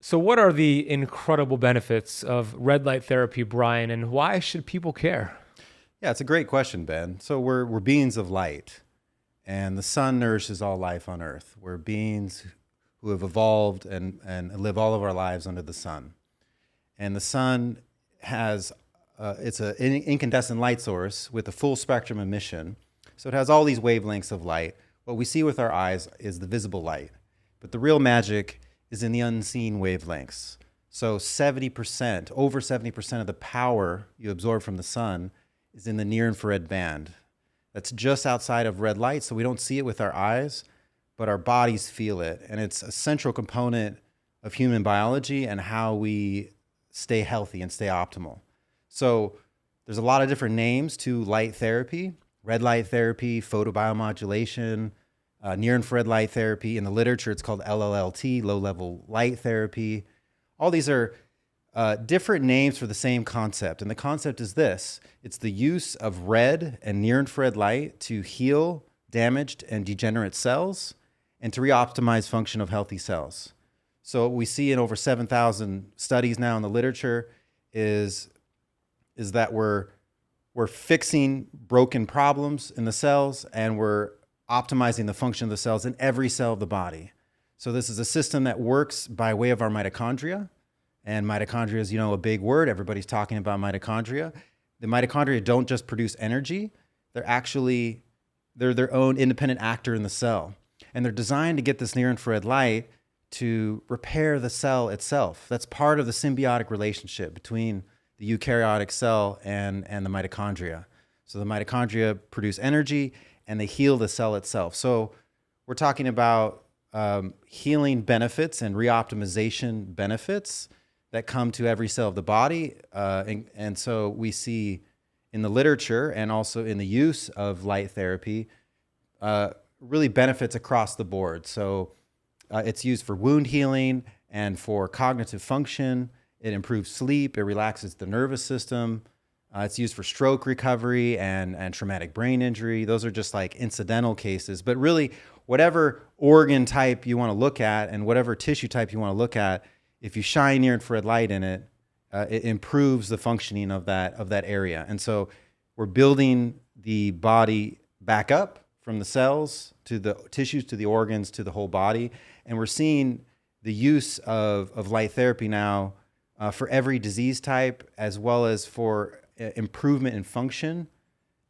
So what are the incredible benefits of red light therapy, Brian, and why should people care? Yeah, it's a great question, Ben. So we're beings of light, and the sun nourishes all life on Earth. We're beings who have evolved and live all of our lives under the sun. And the sun has, it's an incandescent light source with a full spectrum emission. So it has all these wavelengths of light. What we see with our eyes is the visible light, but the real magic is in the unseen wavelengths. So 70%, over 70% of the power you absorb from the sun is in the near infrared band. That's just outside of red light, so we don't see it with our eyes, but our bodies feel it. And it's a central component of human biology and how we stay healthy and stay optimal. So there's a lot of different names to light therapy: red light therapy, photobiomodulation, near infrared light therapy. In the literature, it's called LLLT, low level light therapy. All these are different names for the same concept. And the concept is this: it's the use of red and near infrared light to heal damaged and degenerate cells and to reoptimize function of healthy cells. So what we see in over 7,000 studies now in the literature is that we're fixing broken problems in the cells, and we're optimizing the function of the cells in every cell of the body. So this is a system that works by way of our mitochondria. And mitochondria is, a big word. Everybody's talking about mitochondria. The mitochondria don't just produce energy. They're their own independent actor in the cell. And they're designed to get this near infrared light to repair the cell itself. That's part of the symbiotic relationship between the eukaryotic cell and the mitochondria. So the mitochondria produce energy and they heal the cell itself. So we're talking about healing benefits and reoptimization benefits that come to every cell of the body. And so we see in the literature and also in the use of light therapy, really benefits across the board. So it's used for wound healing and for cognitive function. It improves sleep. It relaxes the nervous system. It's used for stroke recovery and traumatic brain injury. Those are just like incidental cases. But really, whatever organ type you want to look at and whatever tissue type you want to look at, if you shine near infrared light in it, it improves the functioning of that area. And so we're building the body back up from the cells to the tissues to the organs to the whole body. And we're seeing the use of light therapy now for every disease type, as well as for improvement in function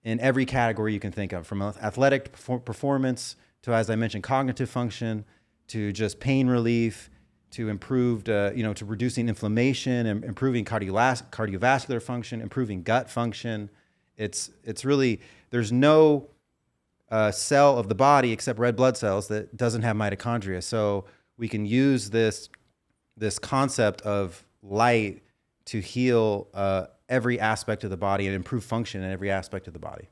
in every category you can think of, from athletic performance to, as I mentioned, cognitive function, to just pain relief, to improved, to reducing inflammation and improving cardiovascular function, improving gut function. It's really, there's no cell of the body except red blood cells that doesn't have mitochondria. So we can use this concept of light to heal every aspect of the body and improve function in every aspect of the body.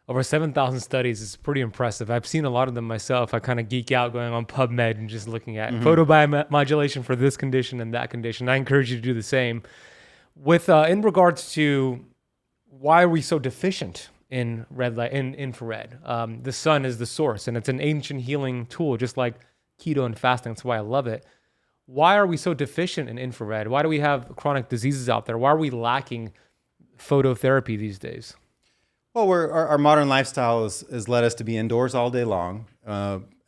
Over 7,000 studies is pretty impressive. I've seen a lot of them myself. I kind of geek out going on PubMed and just looking at photobiomodulation for this condition and that condition. I encourage you to do the same. With in regards to why are we so deficient in red light, in infrared? The sun is the source, and it's an ancient healing tool, just like keto and fasting. That's why I love it. Why are we so deficient in infrared? Why do we have chronic diseases out there? Why are we lacking phototherapy these days? Well, our modern lifestyle has led us to be indoors all day long.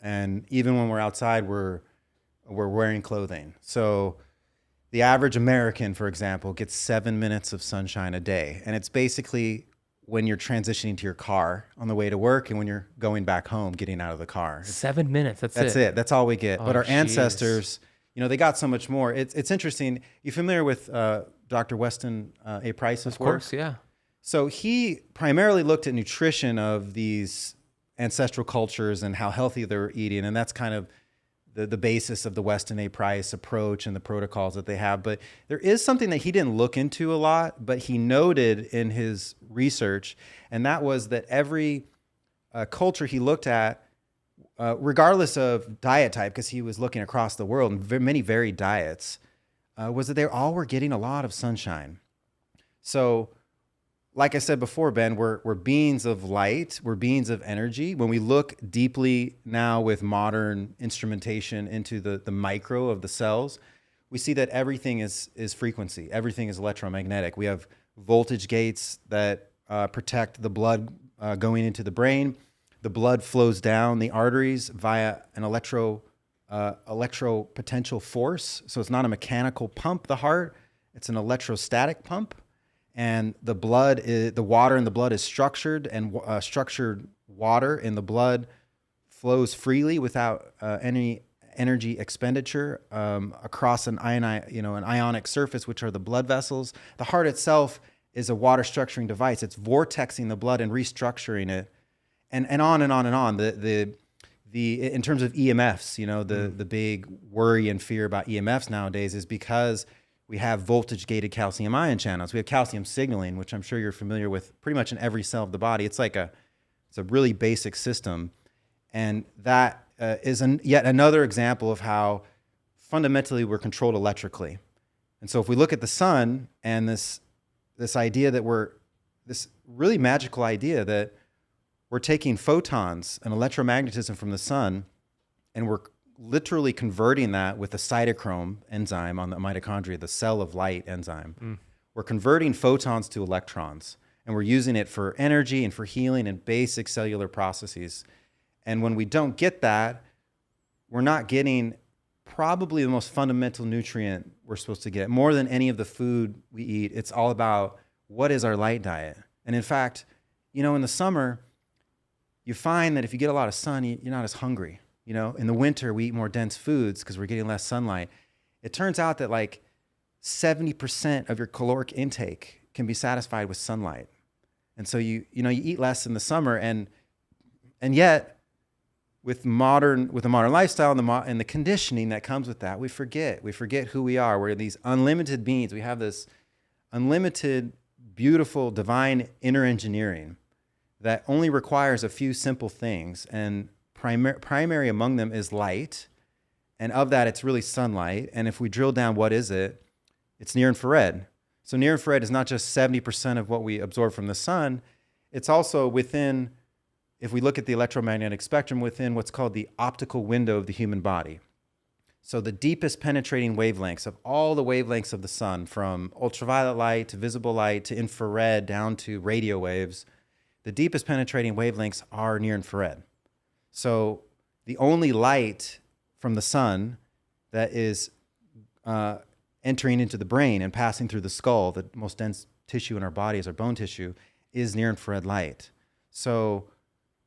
And even when we're outside, we're wearing clothing. So the average American, for example, gets 7 minutes of sunshine a day. And it's basically when you're transitioning to your car on the way to work and when you're going back home, getting out of the car. 7 minutes, that's it. That's all we get. Oh, but our geez. Ancestors, they got so much more. It's interesting. You familiar with Dr. Weston A. Price's work? Of course, yeah. So he primarily looked at nutrition of these ancestral cultures and how healthy they were eating. And that's kind of the basis of the Weston A. Price approach and the protocols that they have. But there is something that he didn't look into a lot, but he noted in his research, and that was that every culture he looked at, regardless of diet type, because he was looking across the world and many varied diets, was that they all were getting a lot of sunshine. So like I said before, Ben, we're beings of light. We're beings of energy. When we look deeply now with modern instrumentation into the micro of the cells, we see that everything is frequency. Everything is electromagnetic. We have voltage gates that protect the blood going into the brain. The blood flows down the arteries via an electropotential force. So it's not a mechanical pump, the heart. It's an electrostatic pump. And the water in the blood is structured, and structured water in the blood flows freely without any energy expenditure across an ionic surface, which are the blood vessels. The heart itself is a water structuring device. It's vortexing the blood and restructuring it, and on and on and on. In terms of EMFs, the big worry and fear about EMFs nowadays is because we have voltage gated calcium ion channels. We have calcium signaling, which I'm sure you're familiar with pretty much in every cell of the body. It's a really basic system, and that is yet another example of how fundamentally we're controlled electrically. And so if we look at the sun and this idea that this really magical idea that we're taking photons and electromagnetism from the sun, and we're literally converting that with the cytochrome enzyme on the mitochondria, the cell of light enzyme. We're converting photons to electrons, and we're using it for energy and for healing and basic cellular processes. And when we don't get that, we're not getting probably the most fundamental nutrient we're supposed to get. More than any of the food we eat, it's all about what is our light diet. And in fact, in the summer, you find that if you get a lot of sun, you're not as hungry. In the winter, we eat more dense foods because we're getting less sunlight. It turns out that like 70% of your caloric intake can be satisfied with sunlight. And so you eat less in the summer, and yet with a modern lifestyle and the conditioning that comes with that, we forget who we are. We're these unlimited beings. We have this unlimited, beautiful, divine inner engineering that only requires a few simple things, and primary among them is light, and of that it's really sunlight. And if we drill down, what is it? It's near infrared. So near infrared is not just 70% of what we absorb from the sun, it's also within, if we look at the electromagnetic spectrum, within what's called the optical window of the human body. So the deepest penetrating wavelengths of all the wavelengths of the sun, from ultraviolet light to visible light to infrared down to radio waves, the deepest penetrating wavelengths are near infrared. So the only light from the sun that is entering into the brain and passing through the skull, the most dense tissue in our body is our bone tissue, is near infrared light. So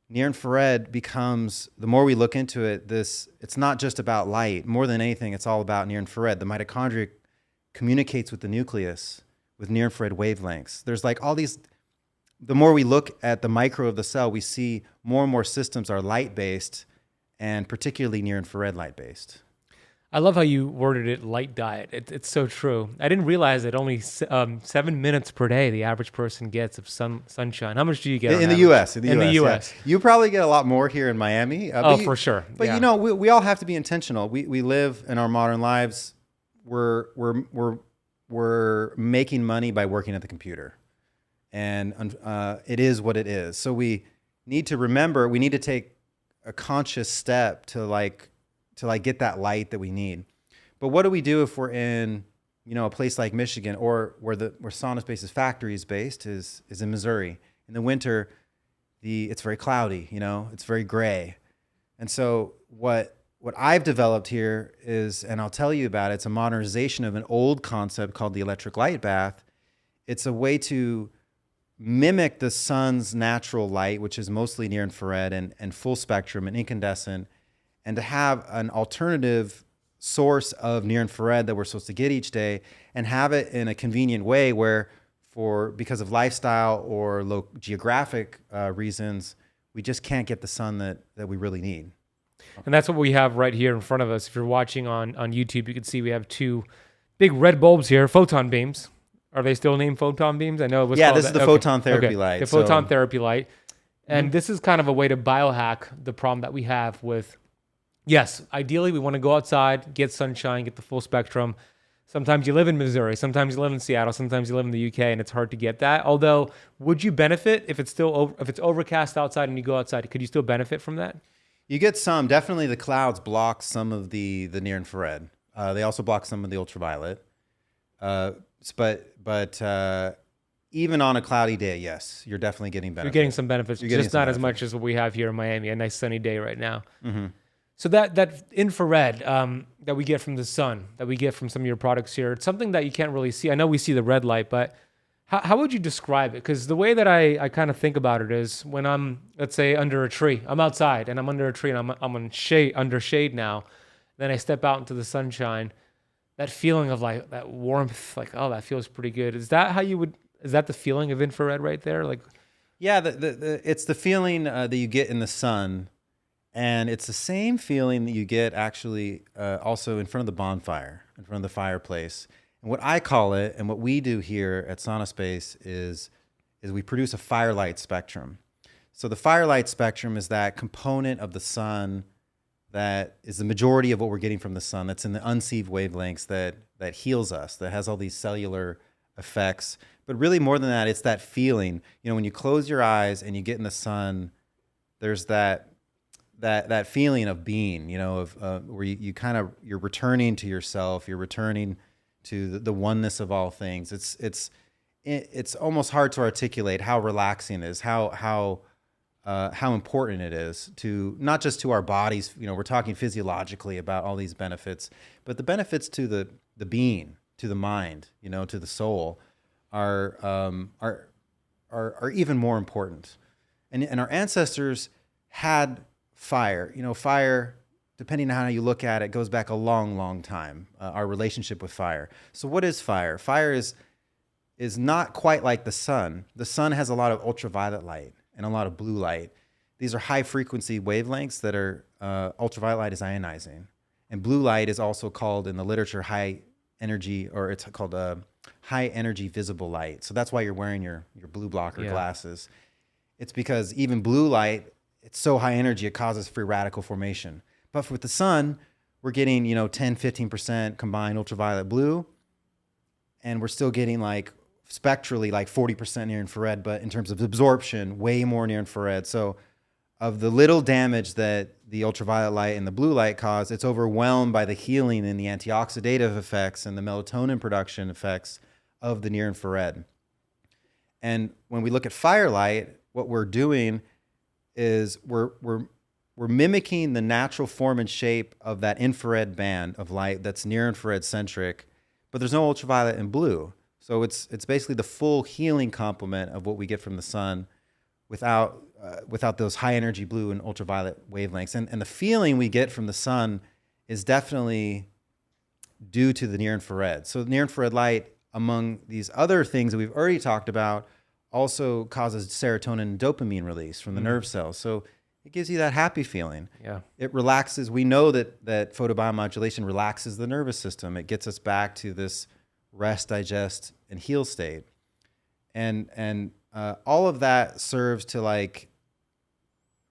near infrared becomes, the more we look into it, it's not just about light. More than anything, it's all about near infrared. The mitochondria communicates with the nucleus with near infrared wavelengths. There's like all these, the more we look at the micro of the cell, we see more and more systems are light-based, and particularly near infrared light-based. I love how you worded it, light diet. It's so true. I didn't realize that only 7 minutes per day the average person gets of sunshine. How much do you get in the U.S.? In the U.S. Yeah. You probably get a lot more here in Miami. For sure. But yeah. We all have to be intentional. We live in our modern lives. We're making money by working at the computer, and it is what it is. So we need to remember. We need to take a conscious step to get that light that we need. But what do we do if we're in, a place like Michigan, or where SaunaSpace's factory is based is in Missouri? In the winter, it's very cloudy, it's very gray. And so what I've developed here is, and I'll tell you about it, it's a modernization of an old concept called the electric light bath. It's a way to mimic the sun's natural light, which is mostly near infrared and full spectrum and incandescent, and to have an alternative source of near infrared that we're supposed to get each day, and have it in a convenient way where, because of lifestyle or geographic reasons, we just can't get the sun that we really need. And that's what we have right here in front of us. If you're watching on YouTube, you can see we have two big red bulbs here, photon beams. Are they still named photon beams? I know it was called this is the photon therapy light. The photon therapy light. And this is kind of a way to biohack the problem that we have with, yes, ideally we want to go outside, get sunshine, get the full spectrum. Sometimes you live in Missouri, sometimes you live in Seattle, sometimes you live in the UK, and it's hard to get that. Although, would you benefit if it's overcast outside and you go outside? Could you still benefit from that? You get some. Definitely the clouds block some of the near infrared. They also block some of the ultraviolet. But even on a cloudy day, yes, you're definitely getting benefits. You're getting some benefits, just not as much as what we have here in Miami, a nice sunny day right now. So that infrared that we get from the sun, that we get from some of your products here, it's something that you can't really see. I know we see the red light, but how would you describe it? Because the way that I kind of think about it is when I'm, let's say, under a tree. I'm outside and I'm under a tree and I'm on under shade now. Then I step out into the sunshine. That feeling of like that warmth, like, oh, that feels pretty good. Is that how you would? Is that the feeling of infrared right there? Like, yeah, it's the feeling that you get in the sun, and it's the same feeling that you get actually also in front of the bonfire, in front of the fireplace. And what I call it, and what we do here at SaunaSpace is we produce a firelight spectrum. So the firelight spectrum is that component of the sun that is the majority of what we're getting from the sun. That's in the unseen wavelengths that heals us, that has all these cellular effects. But really more than that, it's that feeling. You know, when you close your eyes and you get in the sun, there's that feeling of being, you know, of where you're returning to yourself, you're returning to the oneness of all things. It's almost hard to articulate how relaxing it is, how important it is to not just to our bodies. You know, we're talking physiologically about all these benefits, but the benefits to the being, to the mind, you know, to the soul, are even more important. And our ancestors had fire. You know, fire, depending on how you look at it, goes back a long, long time. Our relationship with fire. So what is fire? Fire is not quite like the sun. The sun has a lot of ultraviolet light and a lot of blue light. These are high frequency wavelengths that are ultraviolet light is ionizing, and blue light is also called in the literature high energy, or it's called high energy visible light. So that's why you're wearing your blue blocker glasses. It's because even blue light, it's so high energy, it causes free radical formation. But with the sun, we're getting, you know, 10, 15% combined ultraviolet blue, and we're still getting like spectrally like 40% near infrared, but in terms of absorption, way more near infrared. So of the little damage that the ultraviolet light and the blue light cause, it's overwhelmed by the healing and the antioxidative effects and the melatonin production effects of the near infrared. And when we look at firelight, what we're doing is we're mimicking the natural form and shape of that infrared band of light that's near infrared centric, but there's no ultraviolet and blue. So it's basically the full healing complement of what we get from the sun without those high energy blue and ultraviolet wavelengths. And the feeling we get from the sun is definitely due to the near infrared. So the near infrared light, among these other things that we've already talked about, also causes serotonin and dopamine release from the nerve cells. So it gives you that happy feeling. Yeah. It relaxes. We know that photobiomodulation relaxes the nervous system. It gets us back to this rest, digest, and heal state. And all of that serves to like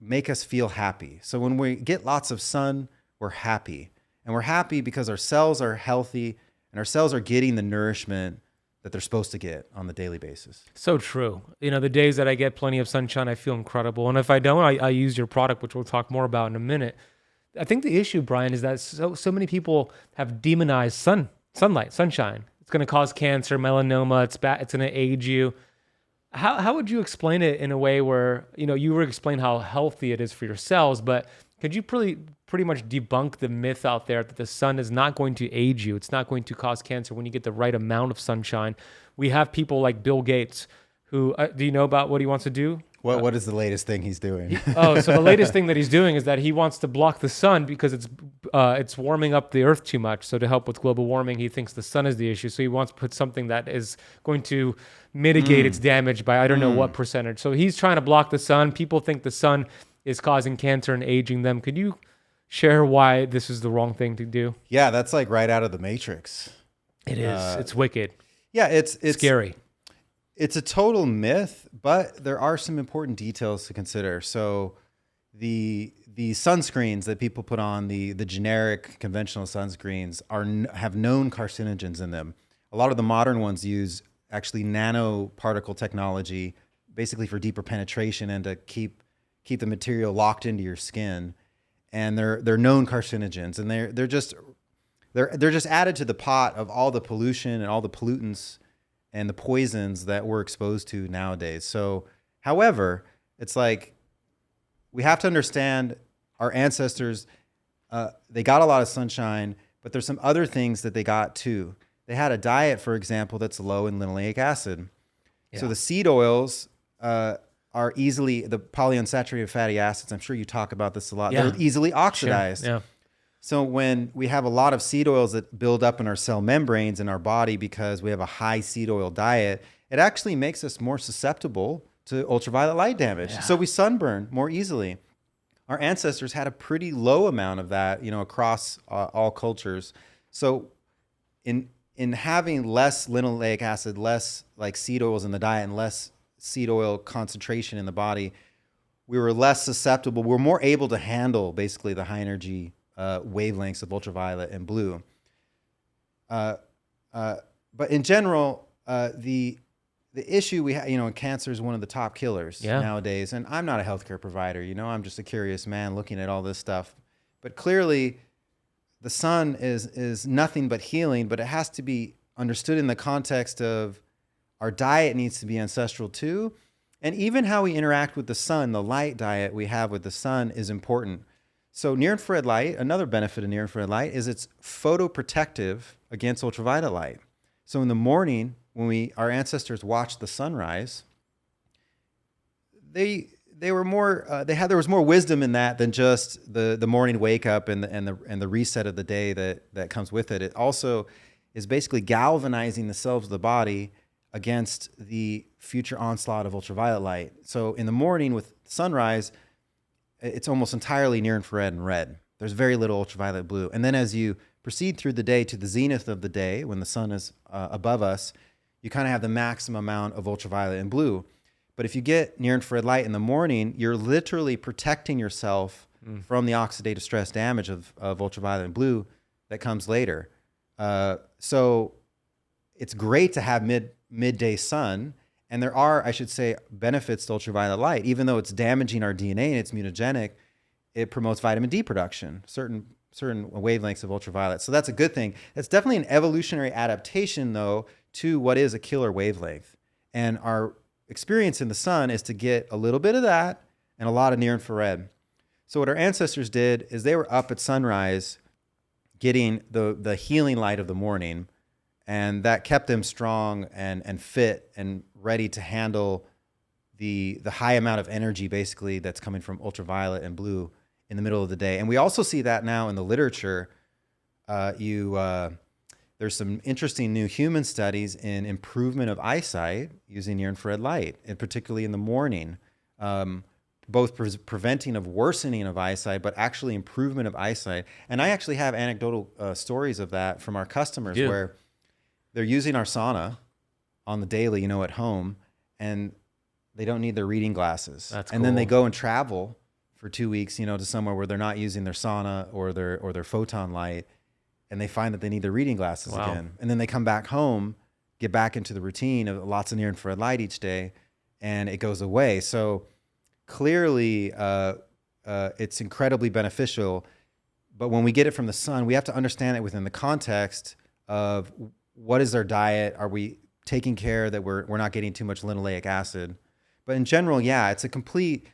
make us feel happy. So when we get lots of sun, we're happy. And we're happy because our cells are healthy and our cells are getting the nourishment that they're supposed to get on the daily basis. So true. You know, the days that I get plenty of sunshine, I feel incredible. And if I don't, I use your product, which we'll talk more about in a minute. I think the issue, Brian, is that so many people have demonized sunlight, sunshine. It's going to cause cancer, melanoma. It's bad. It's going to age you. How would you explain it in a way where, you know, you were explaining how healthy it is for your cells, but could you pretty much debunk the myth out there that the sun is not going to age you? It's not going to cause cancer when you get the right amount of sunshine. We have people like Bill Gates who, do you know about what he wants to do? What is the latest thing he's doing? So the latest thing that he's doing is that he wants to block the sun because it's warming up the earth too much. So to help with global warming, he thinks the sun is the issue. So he wants to put something that is going to mitigate its damage by I don't know what percentage. So he's trying to block the sun. People think the sun is causing cancer and aging them. Could you share why this is the wrong thing to do? Yeah, that's like right out of the Matrix. It is. It's wicked. Yeah, it's scary. It's a total myth, but there are some important details to consider. So the sunscreens that people put on, the generic conventional sunscreens have known carcinogens in them. A lot of the modern ones use actually nanoparticle technology, basically for deeper penetration and to keep the material locked into your skin. And they're known carcinogens, and They're just added to the pot of all the pollution and all the pollutants and the poisons that we're exposed to nowadays. So, however, it's like we have to understand our ancestors, they got a lot of sunshine, but there's some other things that they got too. They had a diet, for example, that's low in linoleic acid. Yeah. So the seed oils are easily, the polyunsaturated fatty acids, I'm sure you talk about this a lot, they're easily oxidized. Sure. Yeah. So when we have a lot of seed oils that build up in our cell membranes in our body because we have a high seed oil diet, it actually makes us more susceptible to ultraviolet light damage. Yeah. So we sunburn more easily. Our ancestors had a pretty low amount of that, across all cultures. So in having less linoleic acid, less like seed oils in the diet and less seed oil concentration in the body, we were less susceptible. We're more able to handle basically the high energy wavelengths of ultraviolet and blue. But in general, the issue we have, cancer is one of the top killers nowadays. And I'm not a healthcare provider, I'm just a curious man looking at all this stuff. But clearly, the sun is nothing but healing, but it has to be understood in the context of our diet needs to be ancestral too. And even how we interact with the sun, the light diet we have with the sun is important. So near-infrared light, another benefit of near-infrared light is it's photoprotective against ultraviolet light. So in the morning, when our ancestors watched the sunrise, there was more wisdom in that than just the morning wake up and the reset of the day that comes with it. It also is basically galvanizing the cells of the body against the future onslaught of ultraviolet light. So in the morning with sunrise, it's almost entirely near infrared and red. There's very little ultraviolet blue. And then as you proceed through the day to the zenith of the day, when the sun is above us, you kind of have the maximum amount of ultraviolet and blue. But if you get near infrared light in the morning, you're literally protecting yourself from the oxidative stress damage of ultraviolet and blue that comes later. So it's great to have midday sun. And there are, I should say, benefits to ultraviolet light. Even though it's damaging our DNA and it's mutagenic, it promotes vitamin D production, certain wavelengths of ultraviolet. So that's a good thing. It's definitely an evolutionary adaptation, though, to what is a killer wavelength. And our experience in the sun is to get a little bit of that and a lot of near infrared. So what our ancestors did is they were up at sunrise getting the healing light of the morning, and that kept them strong and fit and ready to handle the high amount of energy basically that's coming from ultraviolet and blue in the middle of the day. And we also see that now in the literature. There's some interesting new human studies in improvement of eyesight using near-infrared light, and particularly in the morning, both preventing of worsening of eyesight, but actually improvement of eyesight. And I actually have anecdotal stories of that from our customers where they're using our sauna on the daily, at home, and they don't need their reading glasses. That's cool. And then they go and travel for 2 weeks, to somewhere where they're not using their sauna or their photon light, and they find that they need their reading glasses again. And then they come back home, get back into the routine of lots of near-infrared light each day, and it goes away. So clearly, it's incredibly beneficial. But when we get it from the sun, we have to understand it within the context of what is our diet? Are we taking care that we're not getting too much linoleic acid? But in general, it's a complete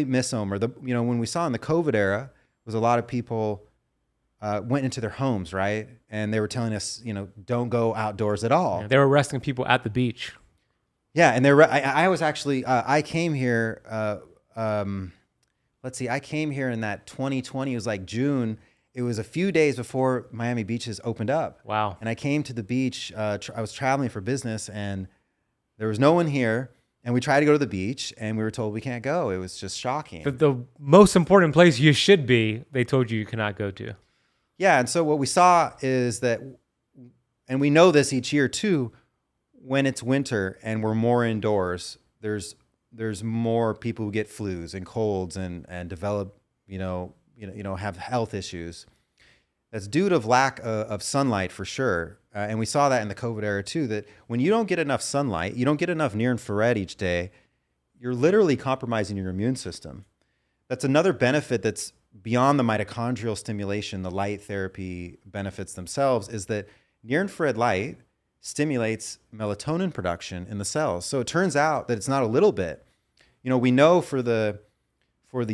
misnomer. When we saw in the COVID era, was a lot of people went into their homes, right? And they were telling us, don't go outdoors at all. Yeah, they were arresting people at the beach. Yeah, and I was actually I came here. I came here in that 2020. It was like June. It was a few days before Miami beaches opened up. Wow. And I came to the beach. I was traveling for business, and there was no one here. And we tried to go to the beach, and we were told we can't go. It was just shocking. But the most important place you should be, they told you cannot go to. Yeah, and so what we saw is that, and we know this each year too, when it's winter and we're more indoors, there's more people who get flus and colds and develop, have health issues. That's due to lack of sunlight for sure. And we saw that in the COVID era too, that when you don't get enough sunlight, you don't get enough near infrared each day, you're literally compromising your immune system. That's another benefit that's beyond the mitochondrial stimulation, the light therapy benefits themselves, is that near-infrared light stimulates melatonin production in the cells. So it turns out that it's not a little bit. You know, we know for the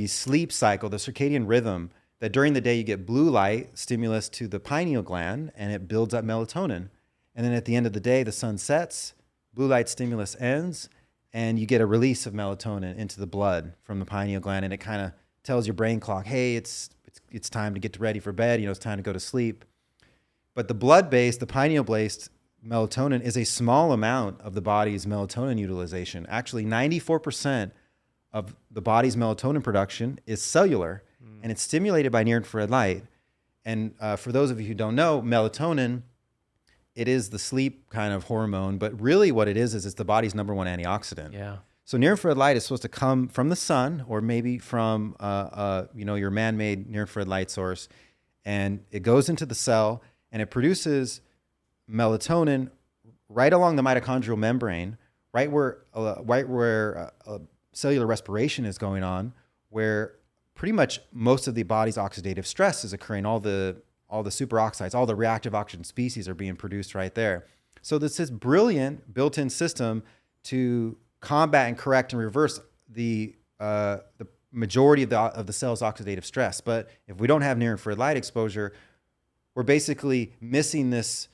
sleep cycle, the circadian rhythm, that during the day you get blue light stimulus to the pineal gland and it builds up melatonin. And then at the end of the day, the sun sets, blue light stimulus ends, and you get a release of melatonin into the blood from the pineal gland, and it kind of tells your brain clock, hey, it's time to get ready for bed, you know, it's time to go to sleep. But the blood-based, the pineal-based melatonin is a small amount of the body's melatonin utilization. Actually, 94% of the body's melatonin production is cellular, and it's stimulated by near-infrared light. And for those of you who don't know, melatonin, it is the sleep kind of hormone, but really what it is it's the body's number one antioxidant. Yeah. So near-infrared light is supposed to come from the sun, or maybe from your man-made near-infrared light source, and it goes into the cell and it produces melatonin right along the mitochondrial membrane, right where cellular respiration is going on, where pretty much most of the body's oxidative stress is occurring. All the superoxides, all the reactive oxygen species are being produced right there. So this is brilliant built-in system to combat and correct and reverse the majority of the cell's oxidative stress. But if we don't have near-infrared light exposure, we're basically missing this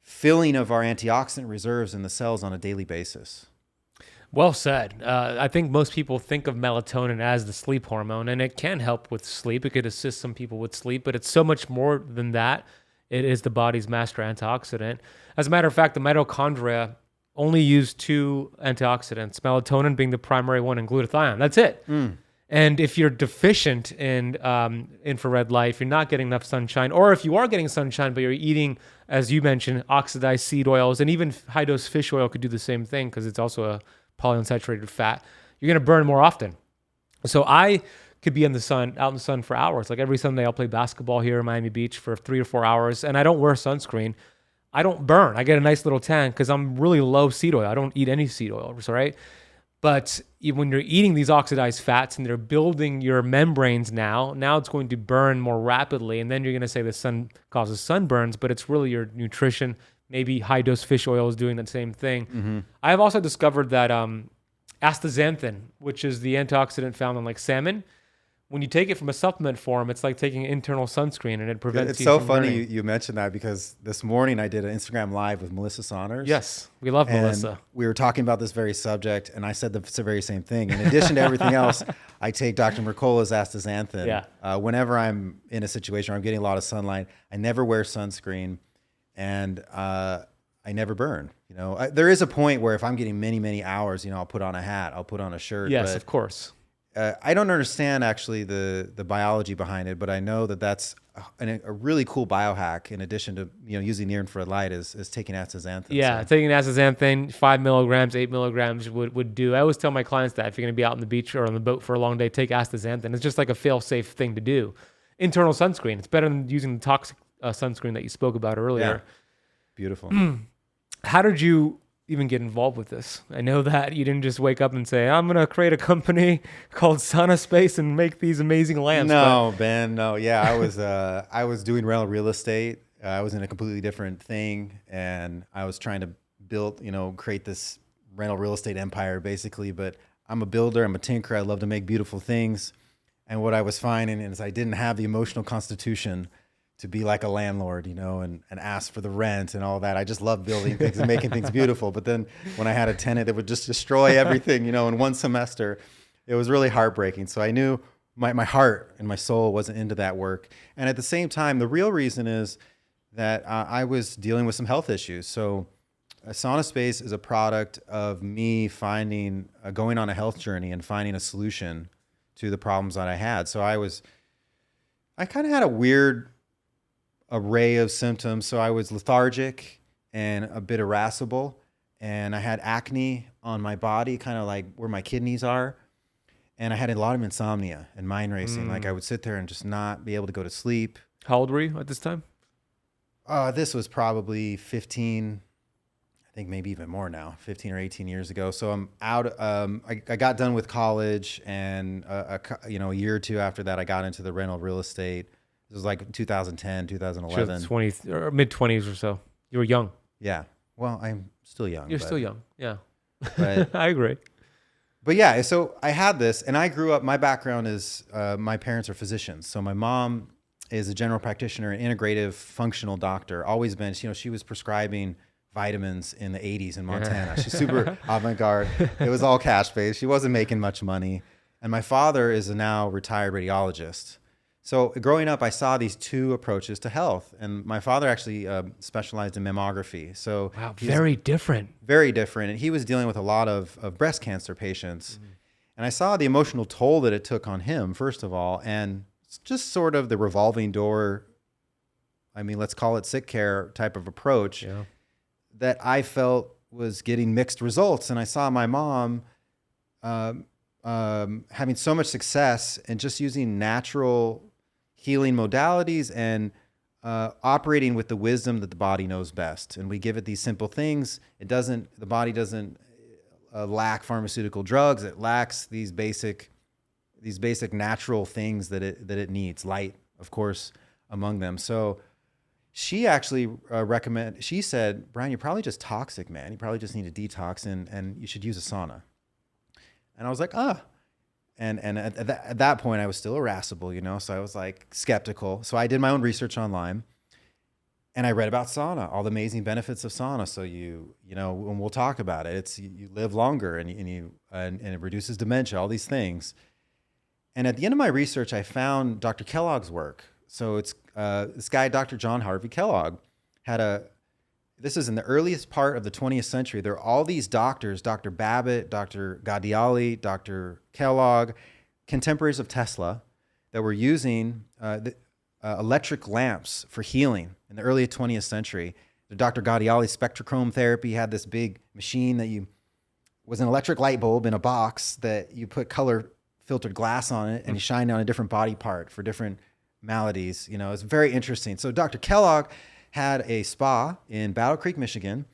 filling of our antioxidant reserves in the cells on a daily basis. Well said. I think most people think of melatonin as the sleep hormone, and it can help with sleep. It could assist some people with sleep, but it's so much more than that. It is the body's master antioxidant. As a matter of fact, the mitochondria only use two antioxidants, melatonin being the primary one and glutathione. That's it. And if you're deficient in infrared light, if you're not getting enough sunshine, or if you are getting sunshine, but you're eating, as you mentioned, oxidized seed oils, and even high-dose fish oil could do the same thing because it's also a polyunsaturated fat, you're going to burn more often. So I could be out in the sun for hours. Like every Sunday, I'll play basketball here in Miami Beach for 3 or 4 hours, and I don't wear sunscreen. I don't burn. I get a nice little tan because I'm really low seed oil. I don't eat any seed oil, right? But when you're eating these oxidized fats and they're building your membranes now it's going to burn more rapidly. And then you're going to say the sun causes sunburns, but it's really your nutrition. Maybe high-dose fish oil is doing that same thing. Mm-hmm. I've also discovered that astaxanthin, which is the antioxidant found in like salmon, when you take it from a supplement form, it's like taking internal sunscreen, and it prevents It's you so from funny burning. you mentioned that, because this morning I did an Instagram Live with Melissa Saunders. Yes, we love and Melissa. We were talking about this very subject, and I said the very same thing. In addition to everything else, I take Dr. Mercola's astaxanthin. Yeah. Whenever I'm in a situation where I'm getting a lot of sunlight, I never wear sunscreen, and I never burn. You know, there is a point where if I'm getting many, many hours, you know, I'll put on a hat, I'll put on a shirt. Yes, but of course. I don't understand actually the biology behind it, but I know that that's a really cool biohack. In addition to using near infrared light, is taking astaxanthin. Yeah, taking astaxanthin, 5 milligrams, 8 milligrams would do. I always tell my clients that if you're going to be out on the beach or on the boat for a long day, take astaxanthin. It's just like a fail-safe thing to do. Internal sunscreen. It's better than using the toxic sunscreen that you spoke about earlier. Yeah. Beautiful. How did you even get involved with this? I know that you didn't just wake up and say, I'm going to create a company called SaunaSpace and make these amazing lamps. No, Ben, no. Yeah, I was doing rental real estate. I was in a completely different thing, and I was trying to build, create this rental real estate empire basically. But I'm a builder, I'm a tinkerer. I love to make beautiful things. And what I was finding is I didn't have the emotional constitution to be like a landlord, and ask for the rent and all that. I just love building things and making things beautiful. But then when I had a tenant that would just destroy everything, in one semester, it was really heartbreaking. So I knew my heart and my soul wasn't into that work. And at the same time, the real reason is that I was dealing with some health issues. So SaunaSpace is a product of me going on a health journey and finding a solution to the problems that I had. So I kind of had a weird array of symptoms. So I was lethargic and a bit irascible, and I had acne on my body, kind of like where my kidneys are. And I had a lot of insomnia and mind racing. Like I would sit there and just not be able to go to sleep. How old were you at this time? This was probably 15. I think maybe even more now, 15 or 18 years ago. So I'm out. I got done with college, and a year or two after that, I got into the rental real estate. It was like 2010, 2011. 20 or mid-20s or so. You were young. Yeah. Well, I'm still young. You're still young. Yeah. But, I agree. But yeah, so I had this, and I grew up, my background is, my parents are physicians. So my mom is a general practitioner, an integrative functional doctor, always been, she was prescribing vitamins in the 80s in Montana. Yeah. She's super avant-garde. It was all cash-based. She wasn't making much money. And my father is a now retired radiologist. So growing up, I saw these two approaches to health. And my father actually specialized in mammography. So wow, very different. Very different. And he was dealing with a lot of breast cancer patients. And I saw the emotional toll that it took on him, first of all, and just sort of the revolving door, I mean, let's call it sick care type of approach. Yeah. That I felt was getting mixed results. And I saw my mom having so much success and just using natural healing modalities and operating with the wisdom that the body knows best. And we give it these simple things. The body doesn't lack pharmaceutical drugs. It lacks these basic natural things that it needs. Light, of course, among them. So she actually she said, Brian, you're probably just toxic, man. You probably just need a detox and you should use a sauna. And I was like, And at that point I was still irascible, so I was like skeptical. So I did my own research online and I read about sauna, all the amazing benefits of sauna. So and we'll talk about it. You live longer and it reduces dementia, all these things. And at the end of my research, I found Dr. Kellogg's work. So it's this guy, Dr. John Harvey Kellogg, this is in the earliest part of the 20th century. There are all these doctors, Dr. Babbitt, Dr. 𝙎𝙬𝙎𝙍, Dr. Kellogg, contemporaries of Tesla, that were using electric lamps for healing in the early 20th century. Dr. 𝙎𝙬𝙎 spectrochrome therapy had this big machine that was an electric light bulb in a box that you put color filtered glass on it and you shine on a different body part for different maladies. It's very interesting. So Dr. Kellogg had a spa in Battle Creek, Michigan.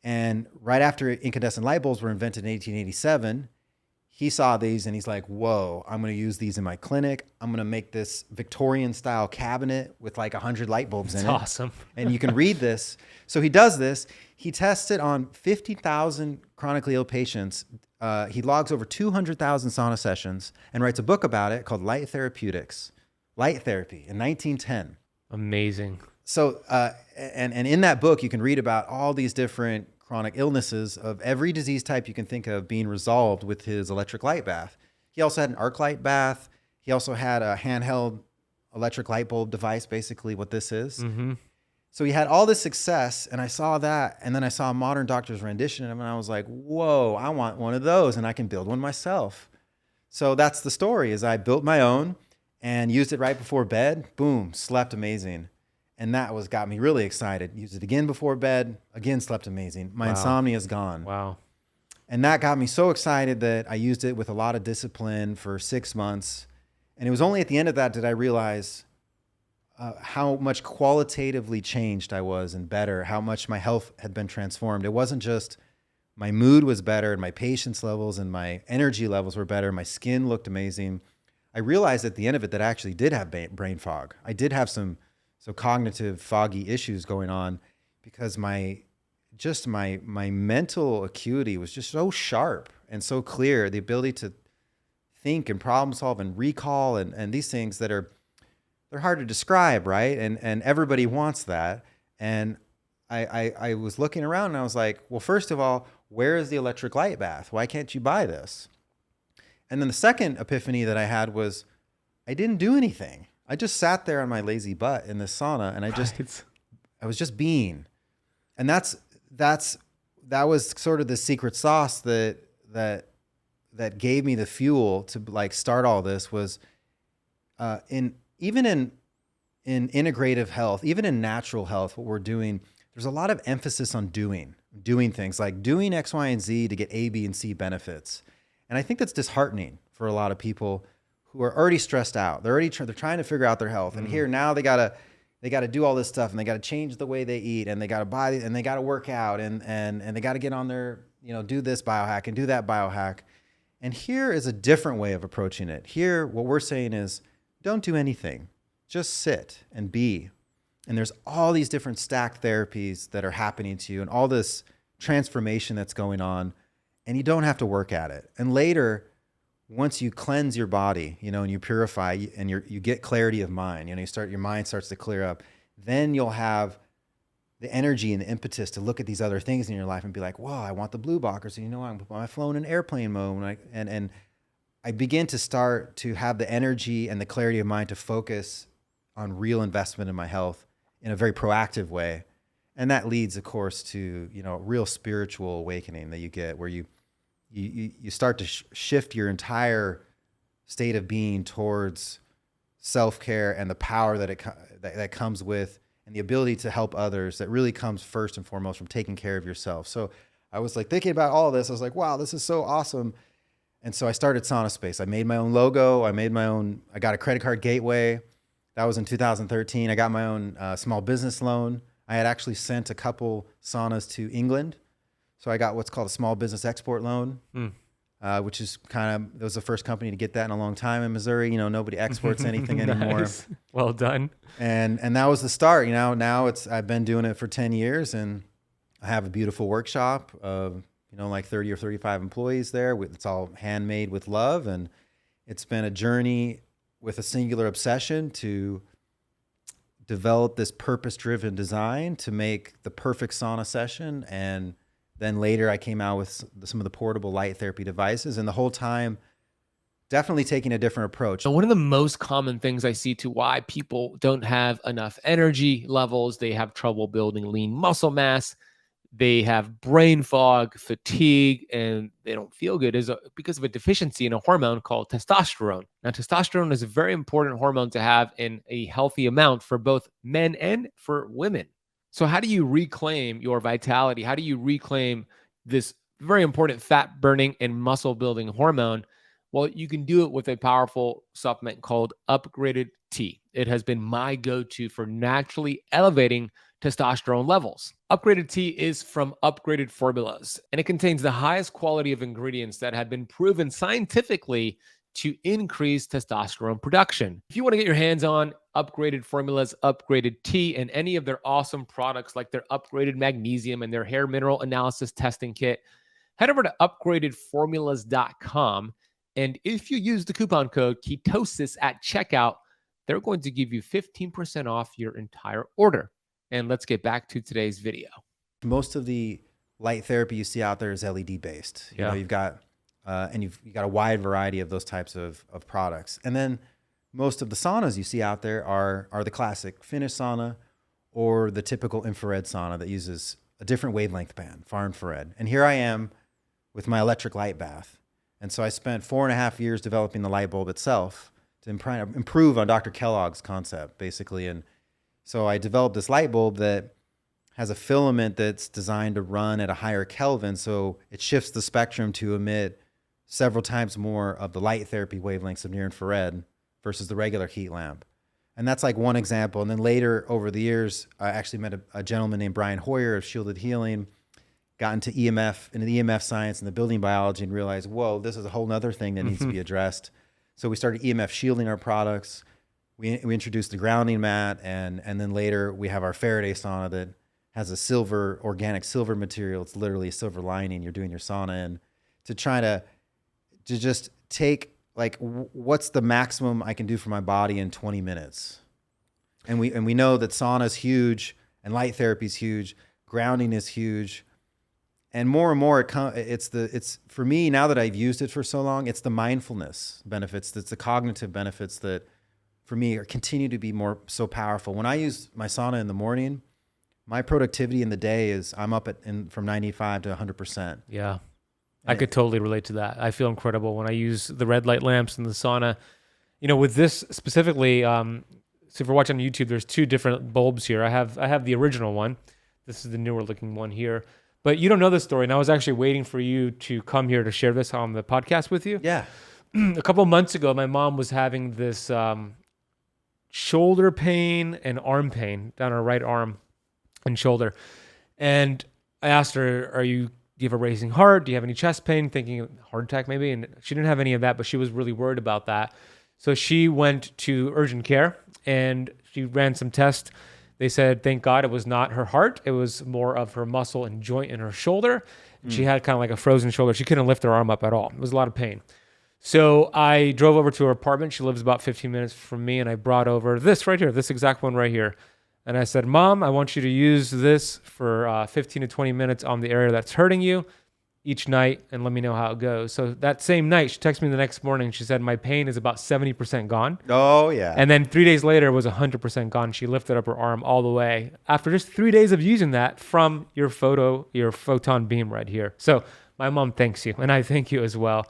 And right after incandescent light bulbs were invented in 1887, he saw these and he's like, whoa, I'm going to use these in my clinic. I'm going to make this Victorian style cabinet with like 100 light bulbs in it. That's awesome. And you can read this. So he does this. He tests it on 50,000 chronically ill patients. He logs over 200,000 sauna sessions and writes a book about it called Light Therapeutics, Light Therapy, in 1910. Amazing. So, and in that book, you can read about all these different chronic illnesses of every disease type you can think of being resolved with his electric light bath. He also had an arc light bath. He also had a handheld electric light bulb device, basically what this is. Mm-hmm. So he had all this success, and I saw that, and then I saw a modern doctor's rendition of him, and I was like, whoa, I want one of those, and I can build one myself. So that's the story, is I built my own and used it right before bed. Boom, slept amazing. And that got me really excited. Used it again before bed, again slept amazing. My insomnia is gone. Wow. And that got me so excited that I used it with a lot of discipline for 6 months. And it was only at the end of that did I realize how much qualitatively changed I was and better, how much my health had been transformed. It wasn't just my mood was better and my patience levels and my energy levels were better. My skin looked amazing. I realized at the end of it that I actually did have brain fog. I did have some cognitive foggy issues going on because my mental acuity was just so sharp and so clear. The ability to think and problem solve and recall and these things that they're hard to describe, right? And everybody wants that. And I was looking around and I was like, well, first of all, where is the electric light bath? Why can't you buy this? And then the second epiphany that I had was I didn't do anything. I just sat there on my lazy butt in this sauna and I was just being. And that was sort of the secret sauce that gave me the fuel to like start all this was in integrative health, even in natural health, what we're doing, there's a lot of emphasis on doing things like doing X, Y, and Z to get A, B, and C benefits. And I think that's disheartening for a lot of people who are already stressed out. They're trying to figure out their health. And here now they got to they got to do all this stuff, and they got to change the way they eat, and they got to buy, and they got to work out, and they got to get on their, do this biohack and do that biohack. And here is a different way of approaching it. Here, what we're saying is, don't do anything. Just sit and be. And there's all these different stacked therapies that are happening to you and all this transformation that's going on, and you don't have to work at it. And later, once you cleanse your body, and you purify and you get clarity of mind, your mind starts to clear up, then you'll have the energy and the impetus to look at these other things in your life and be like, "Whoa, I want the blue blockers." And I'm flown in airplane mode. And I begin to start to have the energy and the clarity of mind to focus on real investment in my health in a very proactive way. And that leads, of course, to, real spiritual awakening that you get, where you start to shift your entire state of being towards self-care and the power that comes with, and the ability to help others that really comes first and foremost from taking care of yourself. So I was like thinking about all of this. I was like, wow, this is so awesome. And so I started SaunaSpace. I made my own logo. I got a credit card gateway. That was in 2013. I got my own small business loan. I had actually sent a couple saunas to England. So I got what's called a small business export loan, which is it was the first company to get that in a long time in Missouri. Nobody exports anything anymore. Nice. Well done. And that was the start. Now I've been doing it for 10 years, and I have a beautiful workshop of, like 30 or 35 employees there. It's all handmade with love. And it's been a journey with a singular obsession to develop this purpose-driven design to make the perfect sauna session. And then later I came out with some of the portable light therapy devices, and the whole time definitely taking a different approach. So one of the most common things I see to why people don't have enough energy levels, they have trouble building lean muscle mass, they have brain fog, fatigue, and they don't feel good is because of a deficiency in a hormone called testosterone. Now, testosterone is a very important hormone to have in a healthy amount for both men and for women. So how do you reclaim your vitality? How do you reclaim this very important fat burning and muscle building hormone? Well, you can do it with a powerful supplement called Upgraded Tea. It has been my go-to for naturally elevating testosterone levels. Upgraded Tea is from Upgraded Formulas, and it contains the highest quality of ingredients that have been proven scientifically to increase testosterone production. If you want to get your hands on Upgraded Formulas, Upgraded Tea, and any of their awesome products like their upgraded magnesium and their hair mineral analysis testing kit, head over to upgradedformulas.com. And if you use the coupon code ketosis at checkout, they're going to give you 15% off your entire order. And let's get back to today's video. Most of the light therapy you see out there is LED based. You've got you've got a wide variety of those types of products. And then most of the saunas you see out there are the classic Finnish sauna or the typical infrared sauna that uses a different wavelength band, far infrared. And here I am with my electric light bath. And so I spent 4.5 years developing the light bulb itself to improve on Dr. Kellogg's concept, basically. And so I developed this light bulb that has a filament that's designed to run at a higher Kelvin, so it shifts the spectrum to emit several times more of the light therapy wavelengths of near infrared versus the regular heat lamp. And that's like one example. And then later, over the years, I actually met a gentleman named Brian Hoyer of Shielded Healing, got into the EMF science and the building biology, and realized, whoa, this is a whole nother thing that needs to be addressed. So we started EMF shielding our products. We introduced the grounding mat, and then later we have our Faraday sauna that has a organic silver material. It's literally a silver lining you're doing your sauna in, to try to just take, like, what's the maximum I can do for my body in 20 minutes? And we know that sauna is huge, and light therapy is huge, grounding is huge. And more, it's for me, now that I've used it for so long, it's the mindfulness benefits, it's the cognitive benefits that for me continue to be so powerful. When I use my sauna in the morning, my productivity in the day is I'm up from 95 to 100%. Yeah. I could totally relate to that. I feel incredible when I use the red light lamps in the sauna. With this specifically, so if you're watching on YouTube, there's two different bulbs here. I have the original one. This is the newer looking one here. But you don't know this story, and I was actually waiting for you to come here to share this on the podcast with you. Yeah. A couple of months ago, my mom was having this shoulder pain and arm pain down her right arm and shoulder. And I asked her, do you have a racing heart? Do you have any chest pain? Thinking heart attack maybe. And she didn't have any of that, but she was really worried about that. So she went to urgent care and she ran some tests. They said, thank God it was not her heart. It was more of her muscle and joint in her shoulder. She had kind of like a frozen shoulder. She couldn't lift her arm up at all. It was a lot of pain. So I drove over to her apartment. She lives about 15 minutes from me. And I brought over this right here, this exact one right here. And I said, Mom, I want you to use this for 15 to 20 minutes on the area that's hurting you each night and let me know how it goes. So that same night, she texted me the next morning. She said, my pain is about 70% gone. Oh, yeah. And then 3 days later, it was 100% gone. She lifted up her arm all the way after just 3 days of using that from your photon beam right here. So my mom thanks you, and I thank you as well.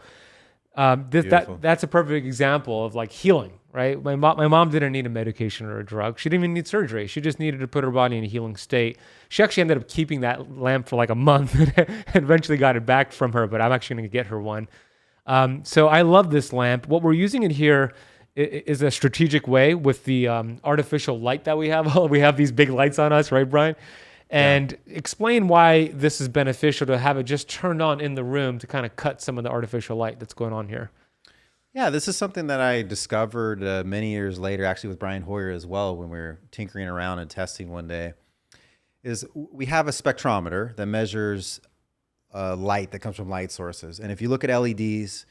That's a perfect example of like healing, right? My mom didn't need a medication or a drug. She didn't even need surgery. She just needed to put her body in a healing state. She actually ended up keeping that lamp for like a month and eventually got it back from her, but I'm actually going to get her one. So I love this lamp. What we're using it here is a strategic way with the artificial light that we have. We have these big lights on us, right, Brian? And explain why this is beneficial to have it just turned on in the room to kind of cut some of the artificial light that's going on here. Yeah, this is something that I discovered many years later, actually with Brian Hoyer as well, when we were tinkering around and testing one day, is we have a spectrometer that measures light that comes from light sources. And if you look at LEDs,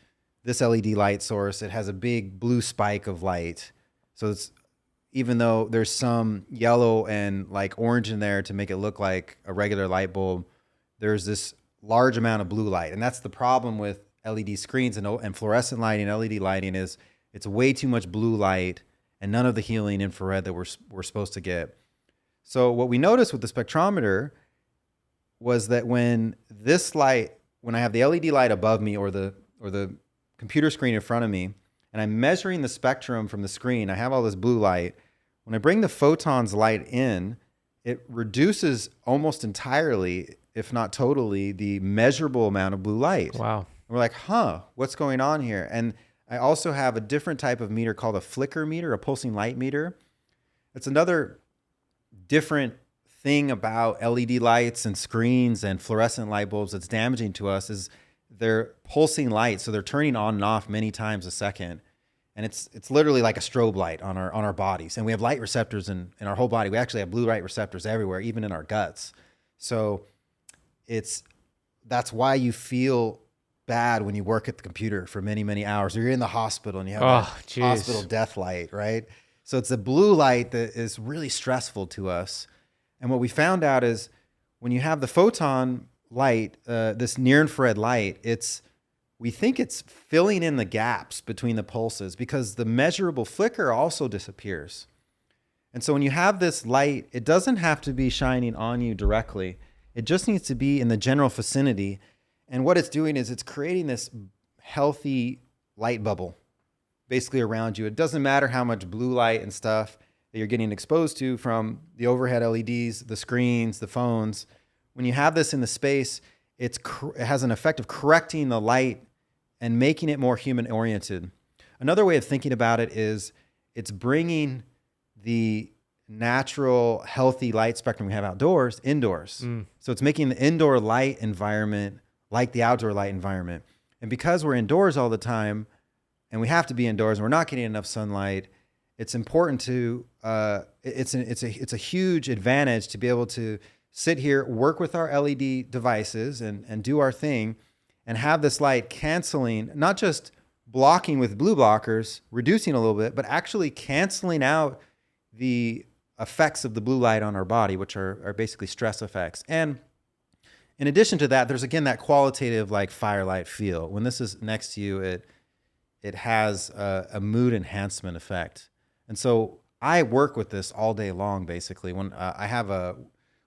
this LED light source, it has a big blue spike of light. So it's, even though there's some yellow and like orange in there to make it look like a regular light bulb, there's this large amount of blue light. And that's the problem with LED screens and fluorescent lighting, LED lighting, is it's way too much blue light and none of the healing infrared that we're supposed to get. So what we noticed with the spectrometer was that when I have the LED light above me or the computer screen in front of me, and I'm measuring the spectrum from the screen, I have all this blue light. When I bring the photons light in, it reduces almost entirely, if not totally, the measurable amount of blue light. Wow. And we're like, what's going on here? And I also have a different type of meter called a flicker meter, a pulsing light meter. It's another different thing about LED lights and screens and fluorescent light bulbs that's damaging to us is they're pulsing light. So they're turning on and off many times a second. And it's literally like a strobe light on our bodies. And we have light receptors in our whole body. We actually have blue light receptors everywhere, even in our guts. So that's why you feel bad when you work at the computer for many, many hours, or you're in the hospital and you have hospital death light, right? So it's the blue light that is really stressful to us. And what we found out is when you have the photon light, this near infrared light, we think it's filling in the gaps between the pulses because the measurable flicker also disappears. And so when you have this light, it doesn't have to be shining on you directly. It just needs to be in the general vicinity. And what it's doing is it's creating this healthy light bubble basically around you. It doesn't matter how much blue light and stuff that you're getting exposed to from the overhead LEDs, the screens, the phones. When you have this in the space, it has an effect of correcting the light and making it more human oriented. Another way of thinking about it is it's bringing the natural, healthy light spectrum we have outdoors, indoors. So it's making the indoor light environment like the outdoor light environment. And because we're indoors all the time and we have to be indoors and we're not getting enough sunlight, it's important to, it's a huge advantage to be able to sit here, work with our LED devices and do our thing and have this light canceling, not just blocking with blue blockers, reducing a little bit, but actually canceling out the effects of the blue light on our body, which are basically stress effects. And in addition to that, there's again that qualitative like firelight feel. When this is next to you, it has a mood enhancement effect. And so I work with this all day long, basically. When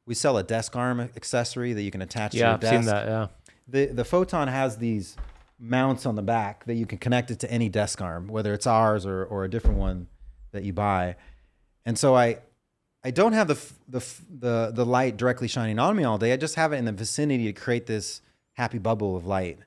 we sell a desk arm accessory that you can attach to your desk. Yeah, I've seen that, yeah. The Photon has these mounts on the back that you can connect it to any desk arm, whether it's ours or a different one that you buy. And so I don't have the light directly shining on me all day. I just have it in the vicinity to create this happy bubble of light.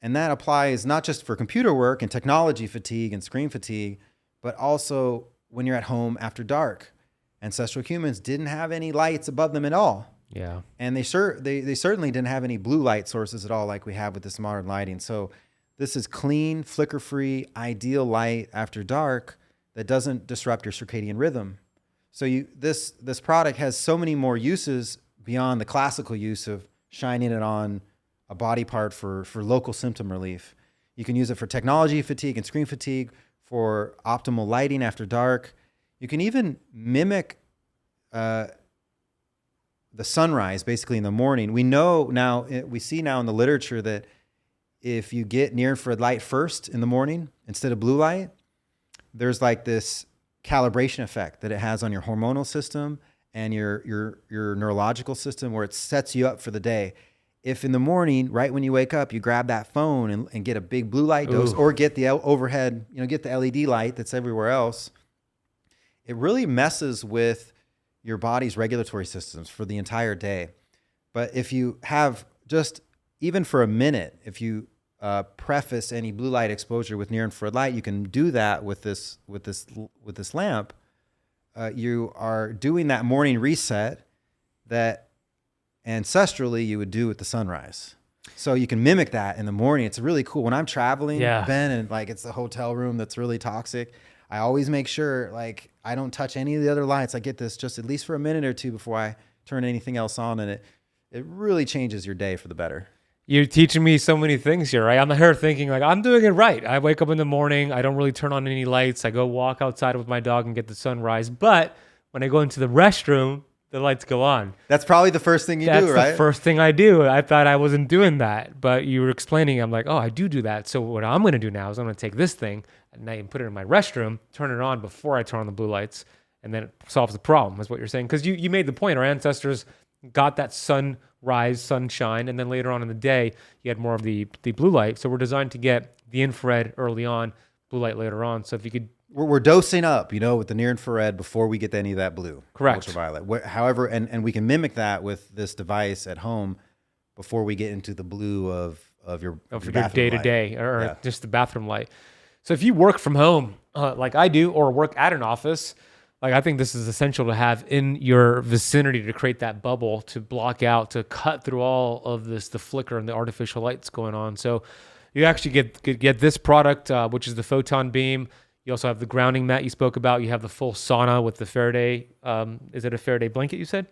And that applies not just for computer work and technology fatigue and screen fatigue, but also when you're at home after dark. Ancestral humans didn't have any lights above them at all. Yeah. And they certainly didn't have any blue light sources at all like we have with this modern lighting. So this is clean, flicker-free, ideal light after dark that doesn't disrupt your circadian rhythm. So this product has so many more uses beyond the classical use of shining it on a body part for local symptom relief. You can use it for technology fatigue and screen fatigue, for optimal lighting after dark. You can even mimic the sunrise basically in the morning. We know now, we see now in the literature that if you get near infrared light first in the morning instead of blue light, there's like this calibration effect that it has on your hormonal system and your neurological system, where it sets you up for the day. If in the morning, right when you wake up, you grab that phone and get a big blue light dose, or get the overhead, get the LED light that's everywhere else, it really messes with your body's regulatory systems for the entire day. But if you have just, even for a minute, if you preface any blue light exposure with near infrared light, you can do that with this lamp. You are doing that morning reset that ancestrally you would do with the sunrise. So you can mimic that in the morning. It's really cool. When I'm traveling, Ben, and like it's the hotel room that's really toxic, I always make sure like I don't touch any of the other lights. I get this just at least for a minute or two before I turn anything else on, and it really changes your day for the better. You're teaching me so many things here, right? I'm here thinking like I'm doing it right. I wake up in the morning. I don't really turn on any lights. I go walk outside with my dog and get the sunrise. But when I go into the restroom, the lights go on. That's probably the first thing you do, right? That's the first thing I do. I thought I wasn't doing that, but you were explaining. I'm like, oh, I do that. So what I'm going to do now is I'm going to take this thing and I can put it in my restroom, turn it on before I turn on the blue lights, and then it solves the problem, is what you're saying. Because you made the point. Our ancestors got that sunrise, sunshine, and then later on in the day, you had more of the blue light. So we're designed to get the infrared early on, blue light later on. So if you could... We're dosing up, with the near infrared before we get to any of that blue. Correct. Ultraviolet. However, and we can mimic that with this device at home before we get into the blue of your day-to-day or just the bathroom light. So if you work from home, like I do, or work at an office, like I think this is essential to have in your vicinity to create that bubble, to block out, to cut through all of the flicker and the artificial lights going on. So you actually get this product, which is the Photon Beam. You also have the grounding mat you spoke about. You have the full sauna with the Faraday. Is it a Faraday blanket you said?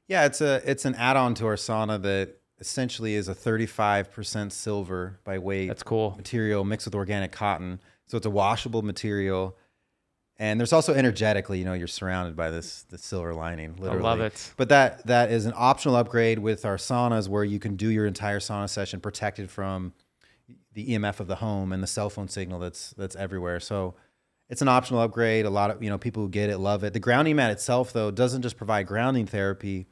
Yeah, it's an add-on to our sauna that essentially is a 35% silver by weight. That's cool. Material mixed with organic cotton. So it's a washable material. And there's also energetically, you're surrounded by this silver lining, literally. I love it. But that is an optional upgrade with our saunas, where you can do your entire sauna session protected from the EMF of the home and the cell phone signal that's everywhere. So it's an optional upgrade. A lot of people who get it love it. The grounding mat itself, though, doesn't just provide grounding therapy.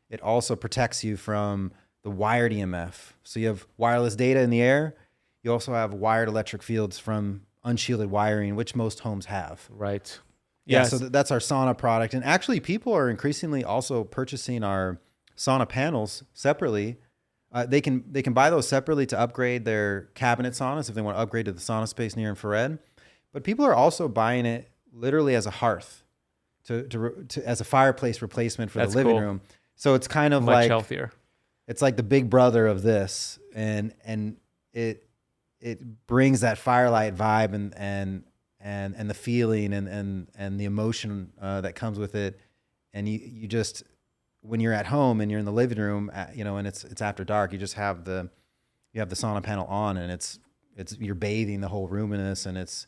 It also protects you from the wired EMF. So you have wireless data in the air. You also have wired electric fields from unshielded wiring, which most homes have. Right. Yeah. So that's our sauna product. And actually, people are increasingly also purchasing our sauna panels separately. They can buy those separately to upgrade their cabinet saunas if they want to upgrade to the SaunaSpace near infrared. But people are also buying it literally as a hearth, as a fireplace replacement for the living room. So it's kind of much healthier. It's like the big brother of this, and it brings that firelight vibe and the feeling and the emotion that comes with it, and you just, when you're at home and you're in the living room, and it's after dark, you just have the sauna panel on, and it's you're bathing the whole room in this, and it's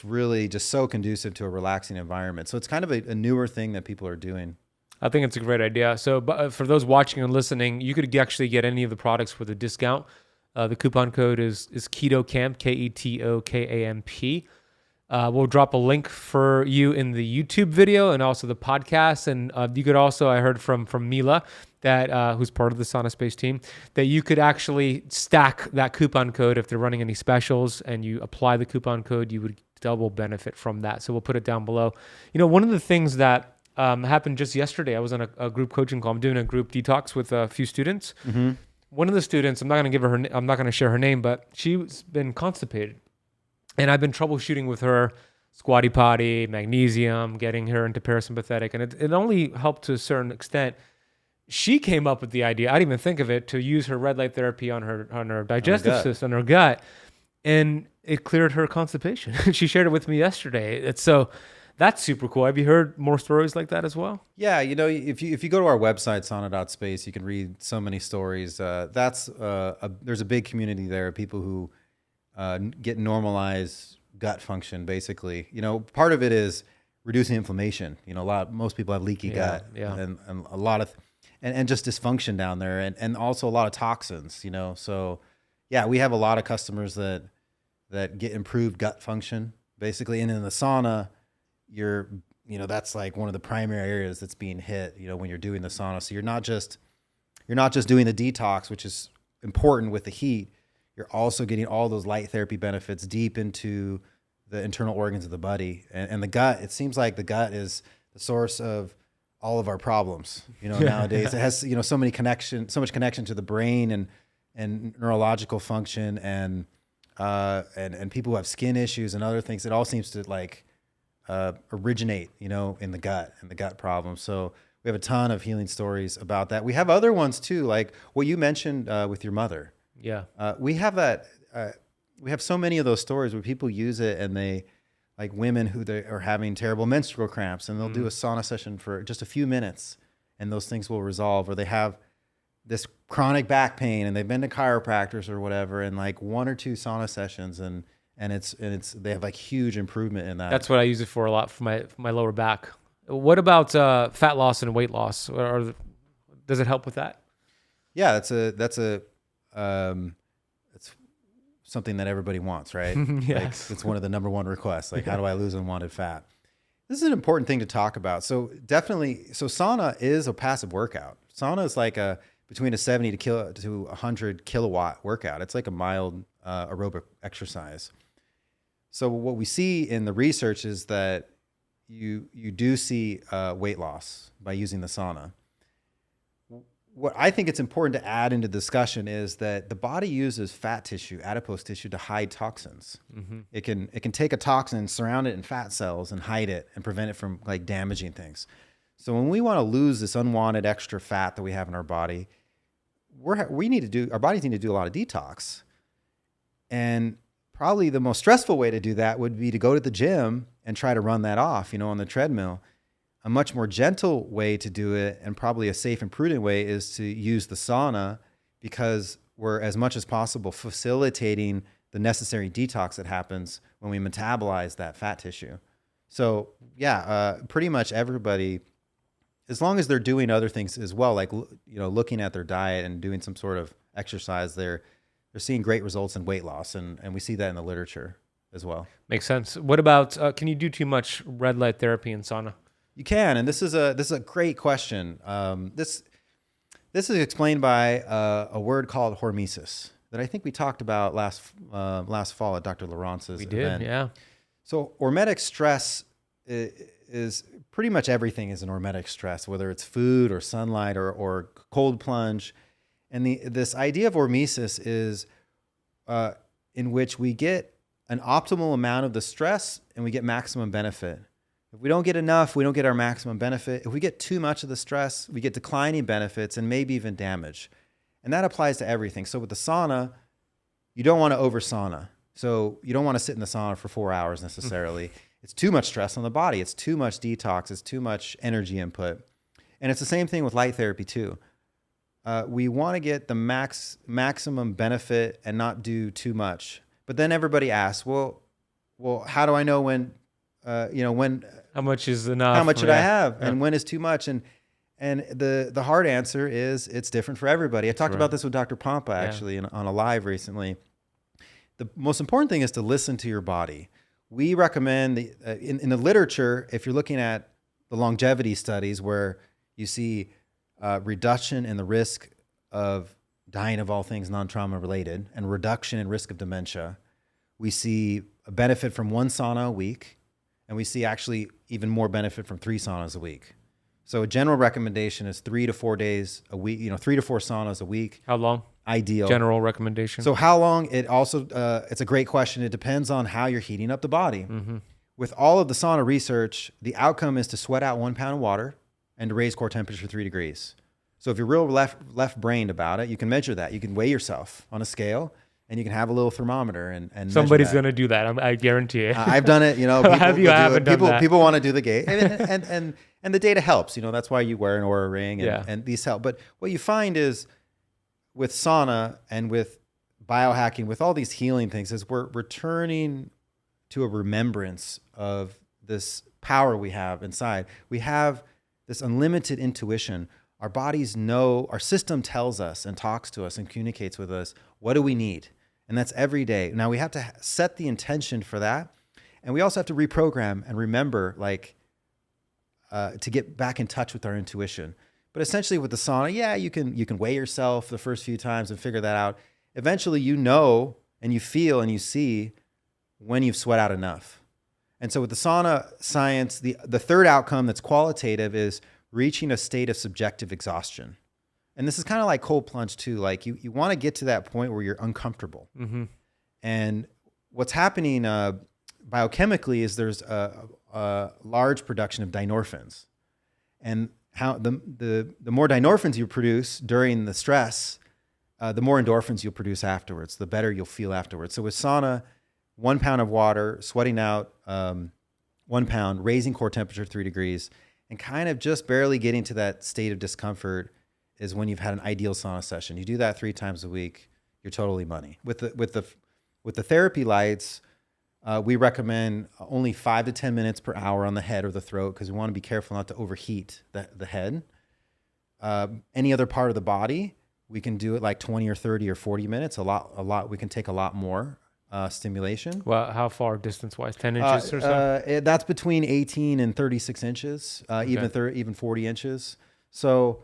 really just so conducive to a relaxing environment. So it's kind of a newer thing that people are doing. I think it's a great idea. So, but for those watching and listening, you could actually get any of the products with a discount. The coupon code is KETOKAMP, KETOKAMP. We'll drop a link for you in the YouTube video and also the podcast. And you could also, I heard from Mila, that who's part of the SaunaSpace team, that you could actually stack that coupon code if they're running any specials, and you apply the coupon code, you would double benefit from that. So we'll put it down below. One of the things that happened just yesterday, I was on a group coaching call. I'm doing a group detox with a few students. Mm-hmm. One of the students, I'm not going to share her name, but she's been constipated. And I've been troubleshooting with her squatty potty, magnesium, getting her into parasympathetic. And it only helped to a certain extent. She came up with the idea, I didn't even think of it, to use her red light therapy on her digestive system, on her gut. And it cleared her constipation. She shared it with me yesterday. That's super cool. Have you heard more stories like that as well? Yeah, if you go to our website, sauna.space, you can read so many stories. There's a big community there of people who get normalized gut function, basically. Part of it is reducing inflammation. Most people have leaky gut and a lot of and just dysfunction down there, and also a lot of toxins. So yeah, we have a lot of customers that get improved gut function, basically. And in the sauna, that's like one of the primary areas that's being hit, when you're doing the sauna. So you're not just doing the detox, which is important with the heat. You're also getting all those light therapy benefits deep into the internal organs of the body. And the gut, it seems like the gut is the source of all of our problems, nowadays. It has, so much connection to the brain and neurological function and people who have skin issues and other things. It all seems to originate, in the gut and the gut problems. So we have a ton of healing stories about that. We have other ones too, like what you mentioned with your mother. Yeah. We have that. We have so many of those stories where people use it, and they, like women who they are having terrible menstrual cramps, and they'll do a sauna session for just a few minutes, and those things will resolve. Or they have this chronic back pain, and they've been to chiropractors or whatever, and like 1 or 2 sauna sessions, and they have like huge improvement in that. That's what I use it for a lot for my lower back. What about fat loss and weight loss? Does it help with that? Yeah, that's something that everybody wants, right? Yes. Like, it's one of the number one requests. Like, how do I lose unwanted fat? This is an important thing to talk about. So sauna is a passive workout. Sauna is like between a 70 to 100 kilowatt workout. It's like a mild aerobic exercise. So what we see in the research is that you do see weight loss by using the sauna. What I think it's important to add into the discussion is that the body uses fat tissue, adipose tissue, to hide toxins. Mm-hmm. It can take a toxin, surround it in fat cells, and hide it and prevent it from like damaging things. So when we want to lose this unwanted extra fat that we have in our body, our bodies need to do a lot of detox. And probably the most stressful way to do that would be to go to the gym and try to run that off, on the treadmill. A much more gentle way to do it, and probably a safe and prudent way, is to use the sauna, because we're, as much as possible, facilitating the necessary detox that happens when we metabolize that fat tissue. So yeah, pretty much everybody, as long as they're doing other things as well, like looking at their diet and doing some sort of exercise, they're seeing great results in weight loss, and we see that in the literature as well. Makes sense. What about can you do too much red light therapy in sauna? You can, and this is a great question. This is explained by a word called hormesis that I think we talked about last fall at Dr. Laurence's event. We did, yeah. So hormetic stress is pretty much everything is an hormetic stress, whether it's food or sunlight or cold plunge. And this idea of hormesis is in which we get an optimal amount of the stress and we get maximum benefit. If we don't get enough, we don't get our maximum benefit. If we get too much of the stress, we get declining benefits and maybe even damage. And that applies to everything. So with the sauna, you don't want to over sauna. So you don't want to sit in the sauna for 4 hours necessarily. It's too much stress on the body. It's too much detox. It's too much energy input. And it's the same thing with light therapy too. We want to get the maximum benefit and not do too much. But then everybody asks, well, how do I know when how much is enough? How much should I have? Yeah. And when is too much? And the hard answer is it's different for everybody. I talked about this with Dr. Pompa actually on a live recently. The most important thing is to listen to your body. We recommend in the literature, if you're looking at the longevity studies where you see reduction in the risk of dying of all things non-trauma related and reduction in risk of dementia, we see a benefit from 1 sauna a week. And we see actually even more benefit from 3 saunas a week. So a general recommendation is 3 to 4 days a week, 3 to 4 saunas a week. How long? Ideal. General recommendation. So how long? It also, it's a great question. It depends on how you're heating up the body. Mm-hmm. with all of the sauna research, the outcome is to sweat out 1 pound of water and to raise core temperature 3 degrees. So if you're real left-brained about it, you can measure that. You can weigh yourself on a scale, and you can have a little thermometer and somebody's going to do that. I guarantee it. I've done it. You know, people, have you? I haven't done that. People want to do the gate, and the data helps. You know, that's why you wear an Oura ring, and these help. But what you find is with sauna and with biohacking, with all these healing things, is we're returning to a remembrance of this power we have inside. We have this unlimited intuition. Our bodies know, our system tells us and talks to us and communicates with us, what do we need? And that's every day. Now we have to set the intention for that. And we also have to reprogram and remember, like, to get back in touch with our intuition. But essentially with the sauna, yeah, you can weigh yourself the first few times and figure that out. Eventually you know, and you feel and you see when you've sweat out enough. And so with the sauna science, the third outcome that's qualitative is reaching a state of subjective exhaustion. And this is kind of like cold plunge too. Like you want to get to that point where you're uncomfortable. Mm-hmm. And what's happening biochemically is there's a large production of dynorphins. And how the more dynorphins you produce during the stress, the more endorphins you'll produce afterwards, the better you'll feel afterwards. So with sauna, 1 pound of water, sweating out 1 pound, raising core temperature 3 degrees, and kind of just barely getting to that state of discomfort is when you've had an ideal sauna session. You do that 3 times a week, you're totally money. With the therapy lights, we recommend only 5 to 10 minutes per hour on the head or the throat because we want to be careful not to overheat the head. Any other part of the body, we can do it like 20 or 30 or 40 minutes. A lot. We can take a lot more stimulation. Well, how far distance-wise? 10 inches or so? That's between 18 and 36 inches, even 40 inches. So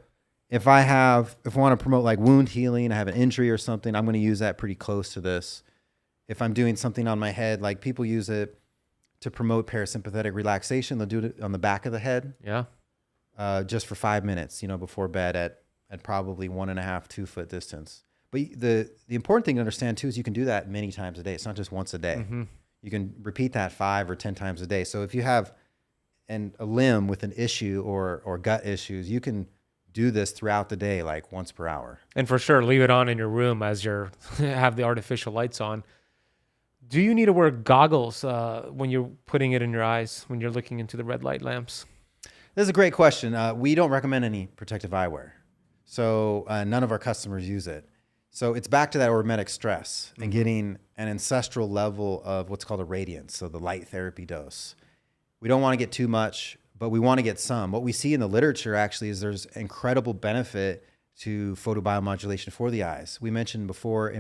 if I want to promote like wound healing, I have an injury or something, I'm going to use that pretty close to this. If I'm doing something on my head, like people use it to promote parasympathetic relaxation, they'll do it on the back of the head. Yeah. Just for 5 minutes, before bed at probably 1.5, 2 foot distance. But the important thing to understand too is you can do that many times a day. It's not just once a day. Mm-hmm. You can repeat that 5 or 10 times a day. So if you have a limb with an issue or gut issues, you can do this throughout the day, like once per hour. And for sure, leave it on in your room as you have the artificial lights on. Do you need to wear goggles when you're putting it in your eyes, when you're looking into the red light lamps? This is a great question. We don't recommend any protective eyewear. So none of our customers use it. So it's back to that hormetic stress and getting an ancestral level of what's called a radiance, so the light therapy dose. We don't want to get too much, but we want to get some. What we see in the literature actually is there's incredible benefit to photobiomodulation for the eyes. We mentioned before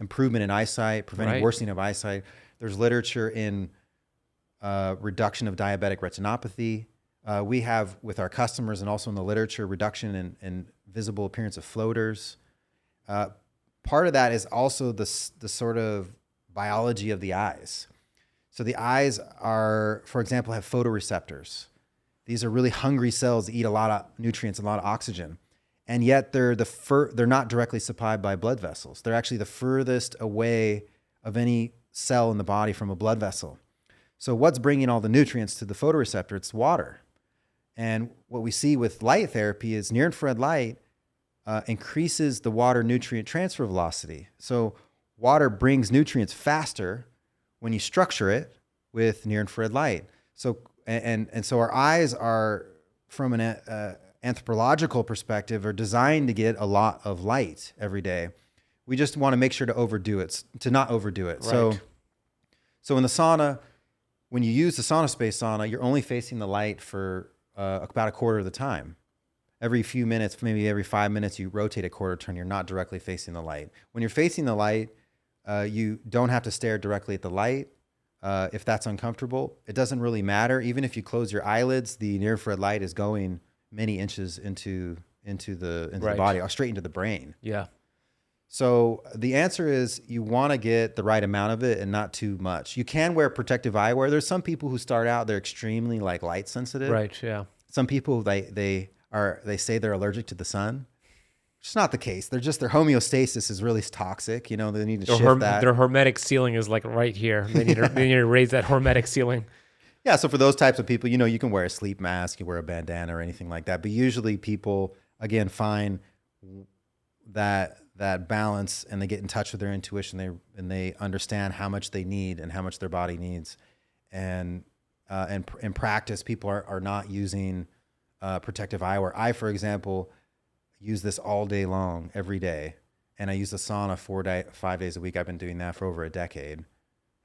improvement in eyesight, preventing worsening of eyesight. There's literature in reduction of diabetic retinopathy. We have with our customers and also in the literature reduction in visible appearance of floaters. Part of that is also the sort of biology of the eyes. So the eyes are, for example, have photoreceptors. These are really hungry cells that eat a lot of nutrients, a lot of oxygen. And yet they're not directly supplied by blood vessels. They're actually the furthest away of any cell in the body from a blood vessel. So what's bringing all the nutrients to the photoreceptor? It's water. And what we see with light therapy is near-infrared light increases the water nutrient transfer velocity. So water brings nutrients faster when you structure it with near-infrared light. So so our eyes are, from an anthropological perspective, are designed to get a lot of light every day. We just want to make sure to not overdo it. Right. So in the sauna, when you use the SaunaSpace sauna, you're only facing the light for about a quarter of the time. Every few minutes, maybe every 5 minutes, you rotate a quarter turn. You're not directly facing the light. When you're facing the light, you don't have to stare directly at the light. If that's uncomfortable, it doesn't really matter. Even if you close your eyelids, the near-infrared light is going many inches into the body, or straight into the brain. Yeah. So the answer is you want to get the right amount of it and not too much. You can wear protective eyewear. There's some people who start out, they're extremely light sensitive. Right. Yeah. Some people, they say they're allergic to the sun. It's not the case. Their homeostasis is really toxic. They need to shift that. Their hermetic ceiling is like right here. They need to raise that hermetic ceiling. Yeah, so for those types of people, you can wear a sleep mask, you wear a bandana or anything like that. But usually people, again, find that balance, and they get in touch with their intuition. They understand how much they need and how much their body needs. And in practice, people are not using protective eyewear. I, for example, use this all day long, every day. And I use the sauna 5 days a week. I've been doing that for over a decade.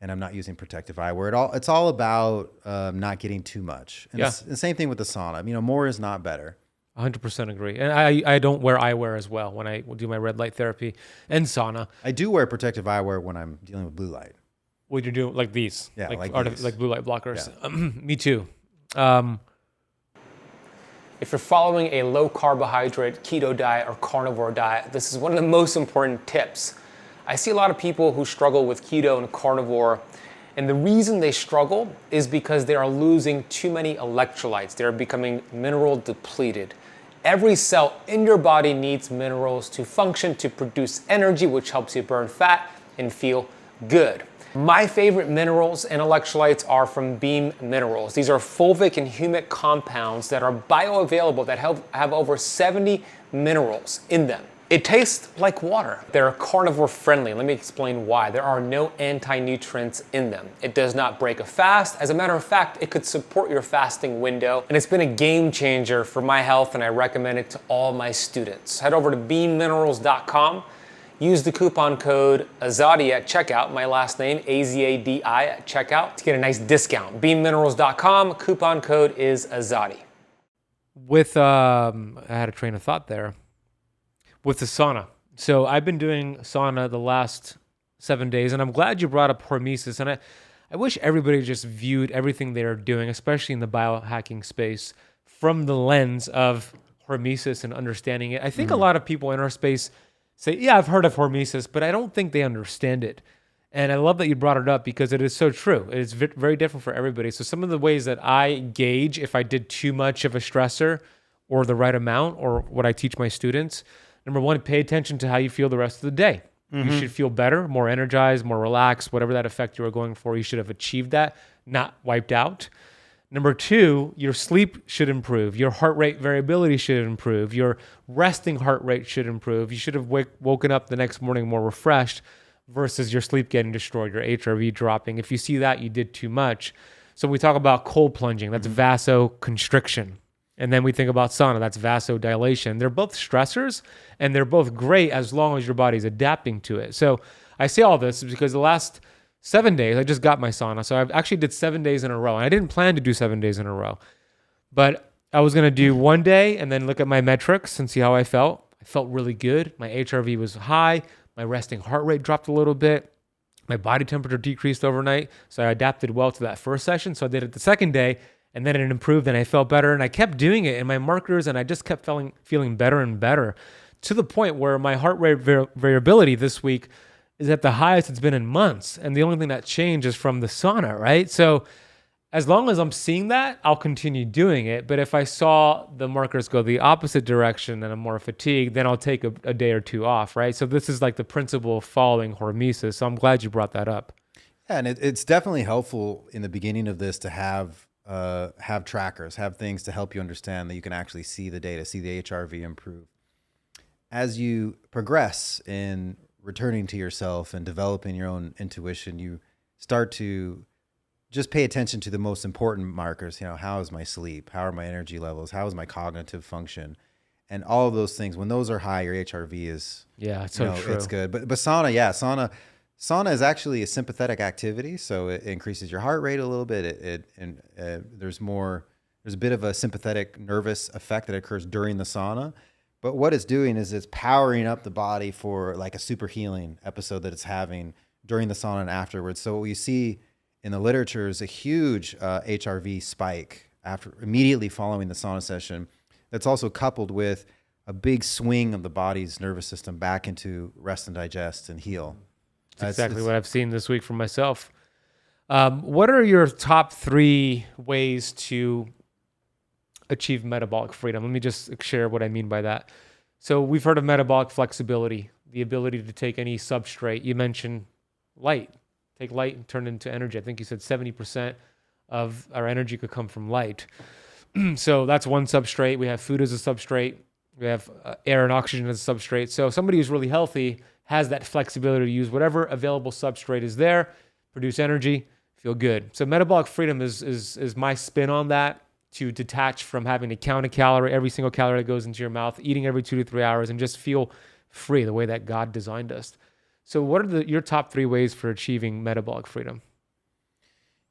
And I'm not using protective eyewear. It's all about not getting too much. And the same thing with the sauna. More is not better. 100% agree. And I don't wear eyewear as well when I do my red light therapy and sauna. I do wear protective eyewear when I'm dealing with blue light. What you're doing, like these? Yeah, like blue light blockers. Yeah. Me too. If you're following a low carbohydrate keto diet or carnivore diet, this is one of the most important tips. I see a lot of people who struggle with keto and carnivore, and the reason they struggle is because they are losing too many electrolytes. They're becoming mineral depleted. Every cell in your body needs minerals to function, to produce energy, which helps you burn fat and feel good. My favorite minerals and electrolytes are from Beam Minerals. These are fulvic and humic compounds that are bioavailable, that have over 70 minerals in them. It tastes like water. They're carnivore friendly. Let me explain why. There are no anti-nutrients in them. It does not break a fast. As a matter of fact, it could support your fasting window, and it's been a game changer for my health, and I recommend it to all my students. Head over to beamminerals.com. Use the coupon code Azadi at checkout, my last name, Azadi at checkout, to get a nice discount. Beamminerals.com, coupon code is Azadi. I had a train of thought there. With the sauna. So I've been doing sauna the last 7 days, and I'm glad you brought up hormesis. And I wish everybody just viewed everything they're doing, especially in the biohacking space, from the lens of hormesis and understanding it. I think a lot of people in our space say, yeah, I've heard of hormesis, but I don't think they understand it. And I love that you brought it up because it is so true. It is very different for everybody. So some of the ways that I gauge if I did too much of a stressor or the right amount, or what I teach my students, number one, pay attention to how you feel the rest of the day. You should feel better, more energized, more relaxed, whatever that effect you were going for, you should have achieved that, not wiped out. Number two, your sleep should improve. Your heart rate variability should improve. Your resting heart rate should improve. You should have woken up the next morning more refreshed versus your sleep getting destroyed, your HRV dropping. If you see that, you did too much. So we talk about cold plunging, that's vasoconstriction. And then we think about sauna, that's vasodilation. They're both stressors, and they're both great as long as your body's adapting to it. So I say all this because the last 7 days, I just got my sauna. So I've actually did 7 days in a row. And I didn't plan to do 7 days in a row. But I was going to do one day and then look at my metrics and see how I felt. I felt really good. My HRV was high. My resting heart rate dropped a little bit. My body temperature decreased overnight. So I adapted well to that first session. So I did it the second day. And then it improved and I felt better, and I kept doing it in my markers, and I just kept feeling better and better, to the point where my heart rate variability this week is at the highest it's been in months. And the only thing that changed is from the sauna, right? So as long as I'm seeing that, I'll continue doing it. But if I saw the markers go the opposite direction and I'm more fatigued, then I'll take a day or two off, right? So this is like the principle of following hormesis. So I'm glad you brought that up. Yeah, and it's definitely helpful in the beginning of this to have trackers, have things to help you understand that you can actually see the data, see the HRV improve. As you progress in returning to yourself and developing your own intuition, you start to just pay attention to the most important markers. How is my sleep? How are my energy levels? How is my cognitive function? And all of those things, when those are high, your HRV is, it's so true. It's good. But sauna is actually a sympathetic activity, so it increases your heart rate a little bit. There's a bit of a sympathetic nervous effect that occurs during the sauna. But what it's doing is it's powering up the body for like a super healing episode that it's having during the sauna and afterwards. So what you see in the literature is a huge HRV spike immediately following the sauna session. That's also coupled with a big swing of the body's nervous system back into rest and digest and heal. That's exactly what I've seen this week for myself. What are your top 3 ways to achieve metabolic freedom? Let me just share what I mean by that. So we've heard of metabolic flexibility, the ability to take any substrate. You mentioned light. Take light and turn it into energy. I think you said 70% of our energy could come from light. So that's one substrate. We have food as a substrate. We have air and oxygen as a substrate. So somebody who's really healthy has that flexibility to use whatever available substrate is there, produce energy, feel good. So metabolic freedom is my spin on that, to detach from having to count a calorie, every single calorie that goes into your mouth, eating every 2 to 3 hours, and just feel free the way that God designed us. So what are your top 3 ways for achieving metabolic freedom?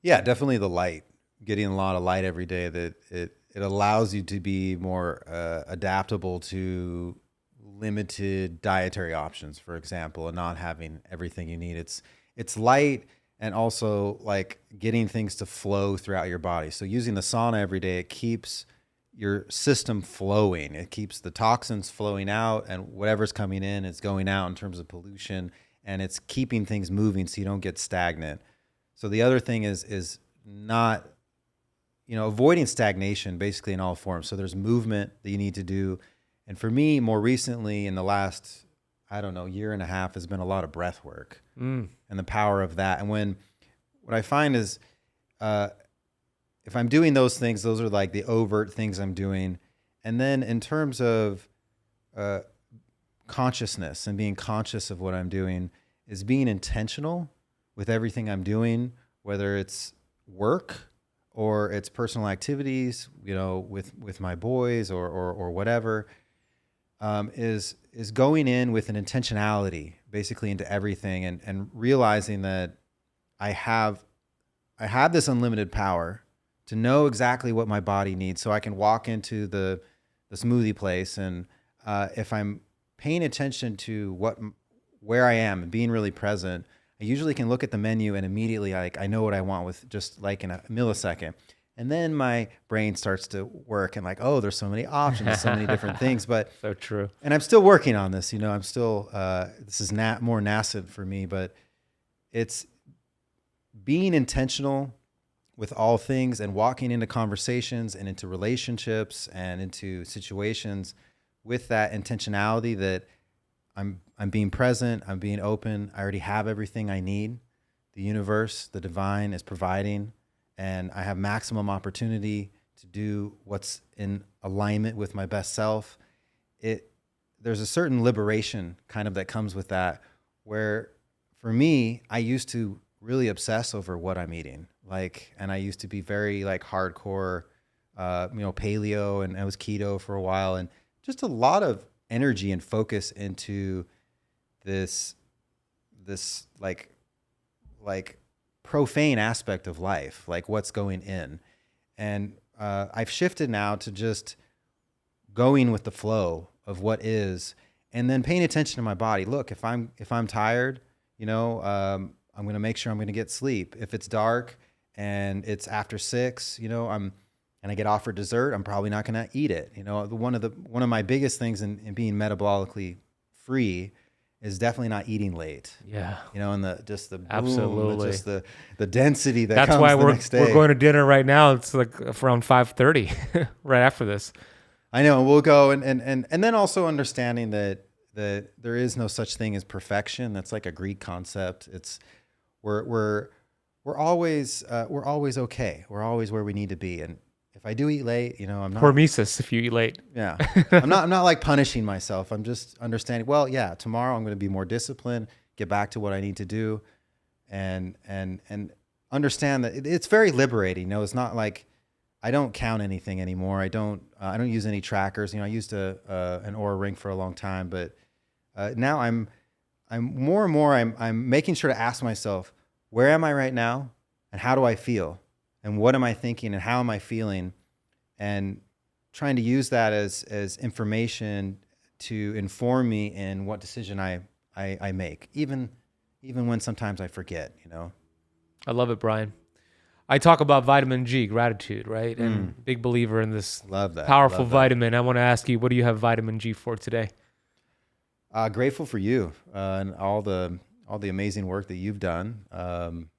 Yeah, definitely the light. Getting a lot of light every day, that it allows you to be more adaptable to limited dietary options, for example, and not having everything you need. It's light, and also like getting things to flow throughout your body. So using the sauna every day, it keeps your system flowing. It keeps the toxins flowing out, and whatever's coming in is going out in terms of pollution, and it's keeping things moving so you don't get stagnant. So the other thing is not, avoiding stagnation basically in all forms. So there's movement that you need to do. And for me, more recently in the last, year and a half, has been a lot of breath work and the power of that. And what I find is, if I'm doing those things, those are like the overt things I'm doing. And then in terms of consciousness and being conscious of what I'm doing, is being intentional with everything I'm doing, whether it's work or it's personal activities, with my boys or whatever, is going in with an intentionality basically into everything, and realizing that I have this unlimited power to know exactly what my body needs. So I can walk into the smoothie place, and if I'm paying attention to where I am and being really present, I usually can look at the menu and immediately I know what I want with just like in a millisecond. And then my brain starts to work and like, oh, there's so many options, so many different things. But so true. And I'm still working on this. I'm still, this is more nascent for me, but it's being intentional with all things and walking into conversations and into relationships and into situations with that intentionality that I'm being present, I'm being open, I already have everything I need. The universe, the divine is providing, and I have maximum opportunity to do what's in alignment with my best self. There's a certain liberation kind of that comes with that, where for me, I used to really obsess over what I'm eating. And I used to be very hardcore, paleo, and I was keto for a while, and just a lot of energy and focus into this profane aspect of life, like what's going in. And I've shifted now to just going with the flow of what is, and then paying attention to my body. Look, if I'm tired, I'm going to make sure I'm going to get sleep. If it's dark and it's after 6, and I get offered dessert, I'm probably not going to eat it. One of my biggest things in being metabolically free is definitely not eating late. Yeah. And the boom, absolutely, just the density that's comes why the next day. We're going to dinner right now. It's like around 5:30, right after this. I know. We'll go and then also understanding that there is no such thing as perfection. That's like a Greek concept. It's we're always okay. We're always where we need to be. And if I do eat late, I'm not hormesis if you eat late. Yeah. I'm not like punishing myself. I'm just understanding, well, yeah, tomorrow I'm going to be more disciplined, get back to what I need to do, and understand that it's very liberating. It's not like I don't count anything anymore. I don't use any trackers. I used an Oura ring for a long time, but now I'm more and more I'm making sure to ask myself, where am I right now, and how do I feel? And what am I thinking, and how am I feeling? And trying to use that as information to inform me in what decision I make, even when sometimes I forget, I love it, Brian. I talk about vitamin G, gratitude, right? And big believer in this powerful vitamin. I want to ask you, what do you have vitamin G for today? Grateful for you and all the amazing work that you've done.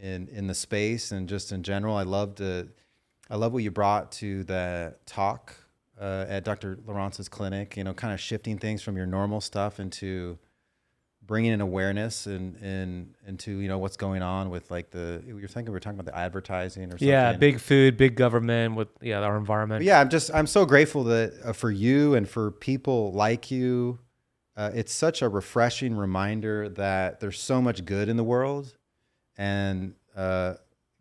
In the space and just in general. I love what you brought to the talk at Dr. Lawrence's clinic, kind of shifting things from your normal stuff into bringing in awareness into, you know, what's going on with like we're talking about the advertising or something. Yeah, big food, big government with our environment. But yeah, I'm so grateful that for you and for people like you. It's such a refreshing reminder that there's so much good in the world, and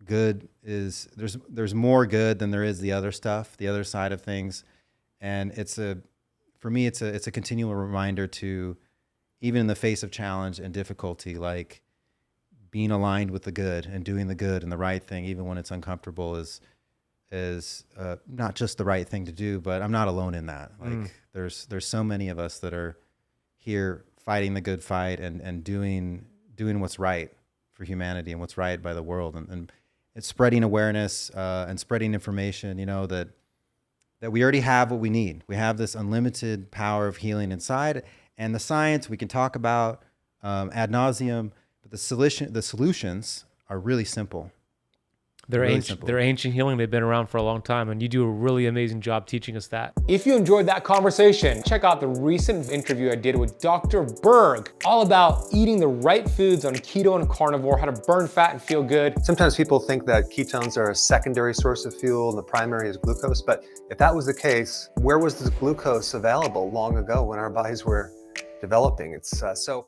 good is there's more good than there is the other stuff, the other side of things, and for me it's a continual reminder to, even in the face of challenge and difficulty, like being aligned with the good and doing the good and the right thing, even when it's uncomfortable, is not just the right thing to do, but I'm not alone in that. Like there's so many of us that are here fighting the good fight and doing what's right for humanity and what's right by the world, and it's spreading awareness and spreading information, you know, that we already have what we need. We have this unlimited power of healing inside, and the science we can talk about ad nauseum, but the solutions are really simple. They're really ancient. simple. They're ancient healing. They've been around for a long time, and you do a really amazing job teaching us that. If you enjoyed that conversation, check out the recent interview I did with Dr. Berg, all about eating the right foods on keto and carnivore, how to burn fat and feel good. Sometimes people think that ketones are a secondary source of fuel and the primary is glucose, but if that was the case, where was this glucose available long ago when our bodies were developing? It's so